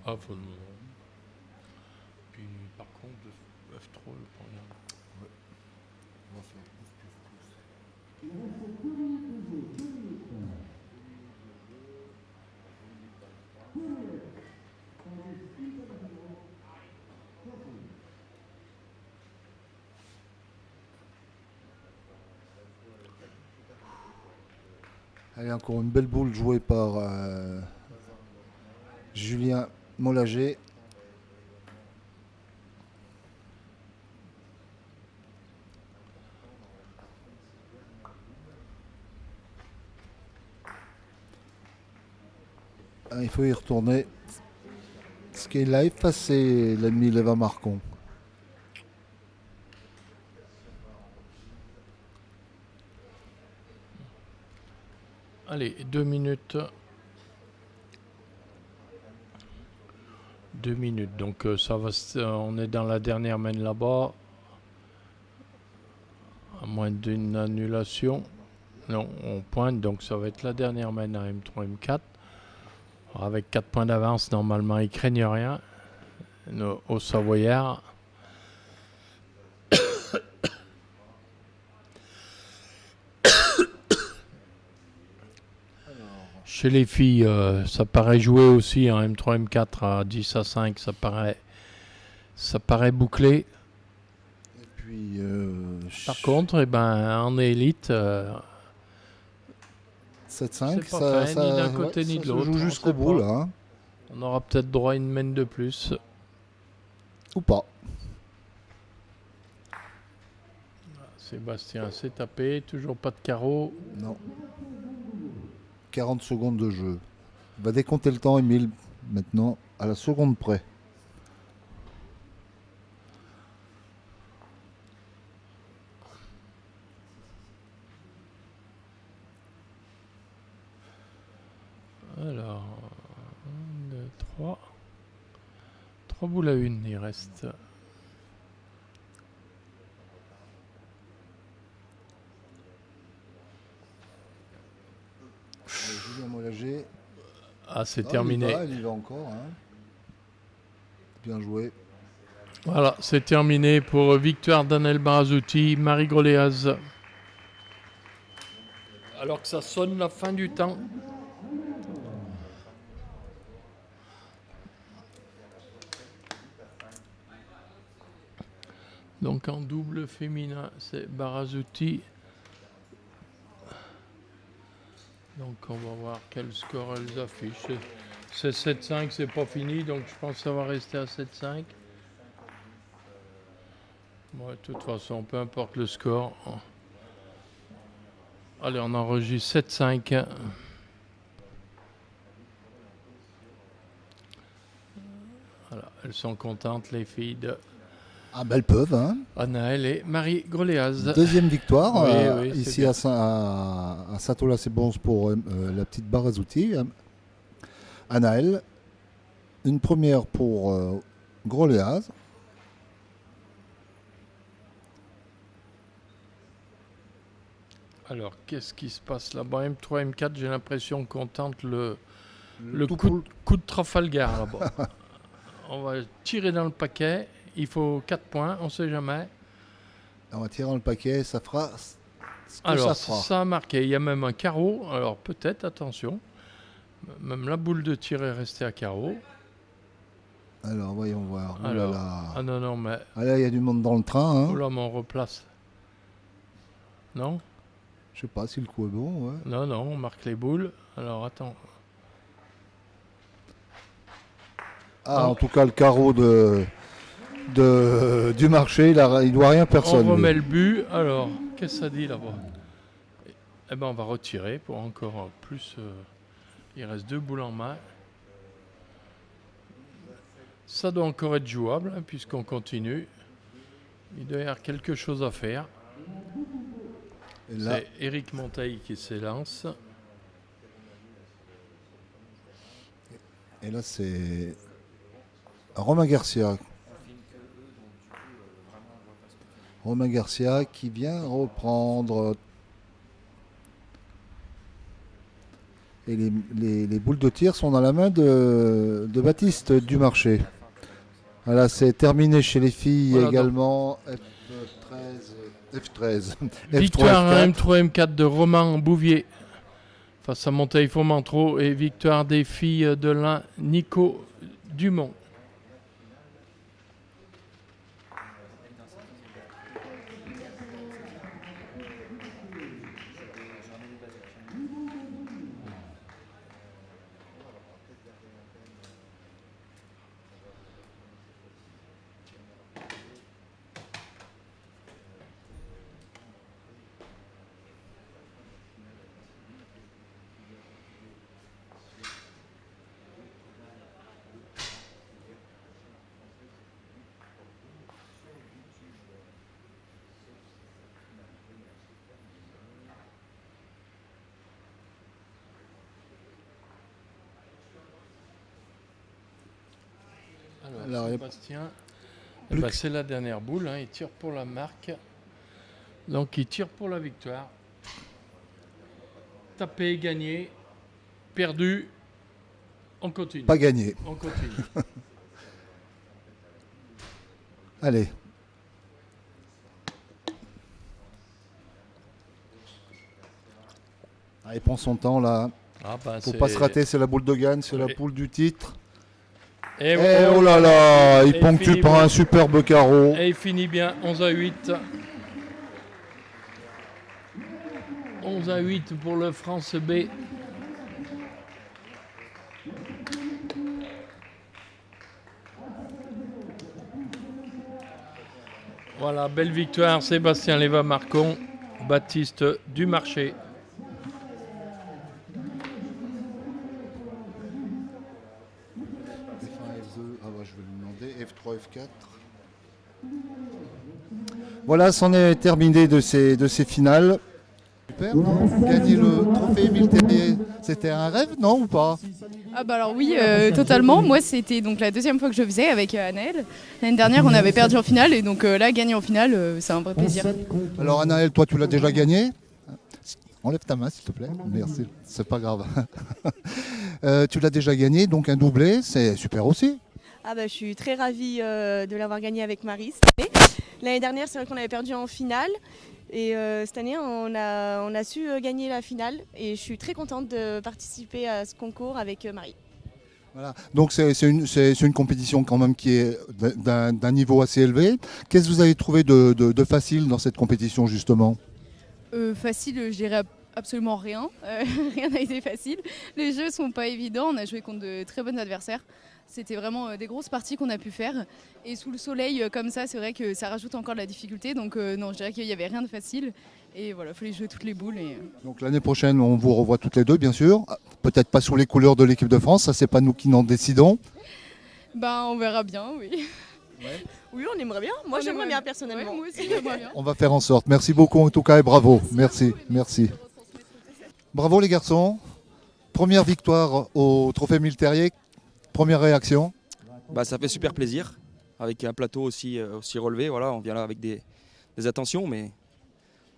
Ah, faut le... Puis par contre, F3, le problème. On va faire plus. Allez, encore une belle boule jouée par Julien Mollager. Ah, il faut y retourner. Ce qu'il a effacé l'ami Léva Marcon. Allez, 2 minutes. 2 minutes, donc ça va. On est dans la dernière main là-bas. À moins d'une annulation. Non, on pointe, donc ça va être la dernière main à M3, M4. Alors, avec 4 points d'avance, normalement, ils craignent rien. Au Savoyard. Chez les filles, ça paraît jouer aussi en M3, M4 à 10-5, ça paraît bouclé. Et puis, Par contre, eh ben, en élite, 7-5, c'est pas fait, ni d'un côté ni de ça l'autre, se joue on jusqu'au sait bout pas. là. Hein. On aura peut-être droit à une main de plus. Ou pas. Sébastien s'est tapé, toujours pas de carreau. Non. 40 secondes de jeu. Il va décompter le temps, Émile, maintenant, à la seconde près. Alors, 1, 2, 3. 3 boules à une, il reste. Julien Mollager. Ah, c'est Ah, terminé. Il y va encore. Hein. Bien joué. Voilà, c'est terminé pour victoire d'Anel Barazzuti, Marie Groléaz. Alors que ça sonne la fin du temps. Donc en double féminin, c'est Barazzuti. Donc on va voir quel score elles affichent. C'est 7-5, c'est pas fini, donc je pense que ça va rester à 7-5. Bon, de toute façon, peu importe le score. Allez, on enregistre 7-5. Voilà, elles sont contentes, les filles de Ah ben elles peuvent. Hein. Anaël et Marie Groléaz. Deuxième victoire. Oui, oui, ici à Saint-Olas-et-Bons pour la petite Barazzuti. Anaël. Une première pour Groléaz. Alors, qu'est-ce qui se passe là-bas? M3, M4, j'ai l'impression qu'on tente le tout coup de Trafalgar là-bas. On va tirer dans le paquet. Il faut 4 points, on ne sait jamais. On va tirer dans le paquet, ça fera ce que Alors, ça fera. ça a marqué. Il y a même un carreau. Alors, peut-être, attention. Même la boule de tir est restée à carreau. Alors, voyons voir. Ouh là Alors, là. ah non, non, mais... Ah là, il y a du monde dans le train. Hein. Oh là, mais on replace. Non? Je sais pas si le coup est bon. Ouais. Non, non, on marque les boules. Alors, attends. Ah, en tout cas, le carreau du marché, il doit rien à personne. On remet lui. le but. Alors, qu'est-ce que ça dit là-bas? Eh ben, on va retirer pour encore plus. Il reste 2 boules en main. Ça doit encore être jouable, hein, puisqu'on continue. Il doit y avoir quelque chose à faire. Et là, C'est Eric Monteil qui s'élance. et là, c'est Romain Garcia. Romain Garcia qui vient reprendre. Et les boules de tir sont dans la main de Baptiste Dumarché. Voilà, c'est terminé chez les filles Voilà, également. F13. Victoire F3, F4. M3, M4 de Romain Bouvier face à Monteil Fourmentreau et victoire des filles de l'un Nico Dumont. Alors, Sébastien, eh ben, c'est la dernière boule, hein, il tire pour la marque. Donc il tire pour la victoire. Tapé, gagné, perdu, on continue. Pas gagné. On continue. Allez. Ah, il prend son temps là. Ah, ben, Faut pas se rater, c'est la boule de gagne, c'est la Oui. boule du titre. Et Et oh là là, il Et ponctue finit par bien. un superbe carreau. Et il finit bien, 11-8. 11-8 pour le France B. Voilà, belle victoire, Sébastien Léva-Marcon, Baptiste Dumarché. Je vais lui demander F3, F4. Voilà, c'en est terminé de ces finales. Super. Gagner le trophée Émile Terrier, c'était un rêve, non, ou pas? Ah bah alors oui, totalement. Moi, c'était donc la deuxième fois que je faisais avec Anaël. L'année dernière, on avait perdu en finale et donc là, gagner en finale, c'est un vrai plaisir. Alors Anaël, toi, tu l'as déjà gagné? Enlève ta main, s'il te plaît. Merci, c'est pas grave. Tu l'as déjà gagné, donc un doublé, c'est super aussi. Ah bah, je suis très ravie de l'avoir gagné avec Marie cette année. L'année dernière, c'est vrai qu'on avait perdu en finale. Et cette année, on a su gagner la finale. Et je suis très contente de participer à ce concours avec Marie. Voilà. Donc c'est une compétition quand même qui est d'un niveau assez élevé. Qu'est-ce que vous avez trouvé de facile dans cette compétition justement? Facile, je dirais absolument rien. Rien n'a été facile. Les jeux sont pas évidents. On a joué contre de très bons adversaires. C'était vraiment des grosses parties qu'on a pu faire. Et sous le soleil comme ça, c'est vrai que ça rajoute encore de la difficulté. Donc non, je dirais qu'il n'y avait rien de facile. Et voilà, il fallait jouer toutes les boules. Donc l'année prochaine, on vous revoit toutes les deux, bien sûr. Peut-être pas sous les couleurs de l'équipe de France, ça c'est pas nous qui n'en décidons. Ben, on verra bien, oui. Ouais. Oui, on aimerait bien. Moi, j'aimerais bien personnellement. Ouais, moi aussi, j'aimerais bien. On va faire en sorte. Merci beaucoup en tout cas et bravo. Merci, merci. Bravo les garçons. Première victoire au Trophée Émile Terrier. Première réaction? Bah, ça fait super plaisir. Avec un plateau aussi relevé. Voilà, on vient là avec des attentions, mais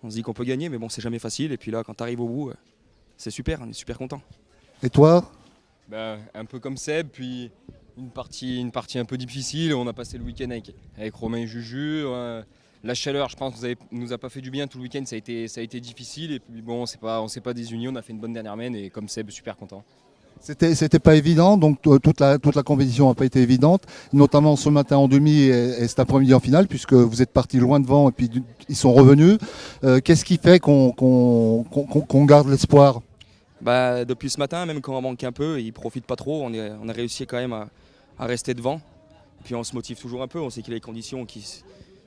on se dit qu'on peut gagner. Mais bon, c'est jamais facile. Et puis là, quand tu arrives au bout, c'est super. On est super content. Et toi? Bah, un peu comme Seb, puis une partie un peu difficile. On a passé le week-end avec Romain et Juju. La chaleur, je pense, nous a pas fait du bien tout le week-end. Ça a été difficile. Et puis bon, on s'est pas désunis. On a fait une bonne dernière main et comme Seb, super content. C'était pas évident, donc toute la compétition n'a pas été évidente, notamment ce matin en demi et cet après-midi en finale, puisque vous êtes partis loin devant et puis ils sont revenus. Qu'est-ce qui fait qu'on garde l'espoir? Bah, depuis ce matin, même quand on manque un peu, ils profitent pas trop. On a réussi quand même à rester devant. Puis on se motive toujours un peu. On sait qu'il y a les conditions,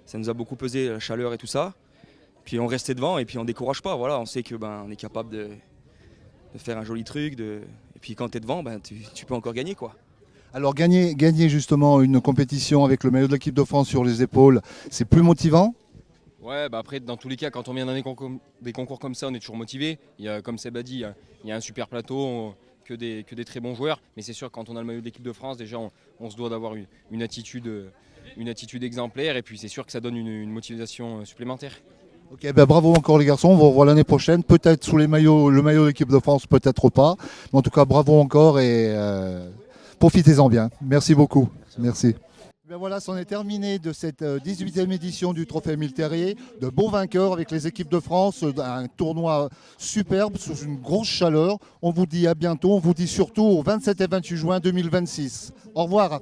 ça nous a beaucoup pesé, la chaleur et tout ça. Puis on restait devant et puis on décourage pas. Voilà, on sait que on est capable de faire un joli truc. Et puis quand tu es devant, tu peux encore gagner, quoi. Alors gagner justement une compétition avec le maillot de l'équipe de France sur les épaules, c'est plus motivant? Ouais, bah après, dans tous les cas, quand on vient dans des concours comme ça, on est toujours motivé. Comme Seb a dit, il y a un super plateau, que des très bons joueurs. Mais c'est sûr, quand on a le maillot de l'équipe de France, déjà, on se doit d'avoir une attitude exemplaire. Et puis c'est sûr que ça donne une motivation supplémentaire. Ok, bravo encore les garçons, on vous revoit l'année prochaine, peut-être sous le maillot de l'équipe de France, peut-être pas. Mais en tout cas, bravo encore et profitez-en bien. Merci beaucoup. Merci. Voilà, c'en est terminé de cette 18e édition du Trophée Émile Terrier. De beaux vainqueurs avec les équipes de France, un tournoi superbe sous une grosse chaleur. On vous dit à bientôt, on vous dit surtout au 27 et 28 juin 2026. Au revoir.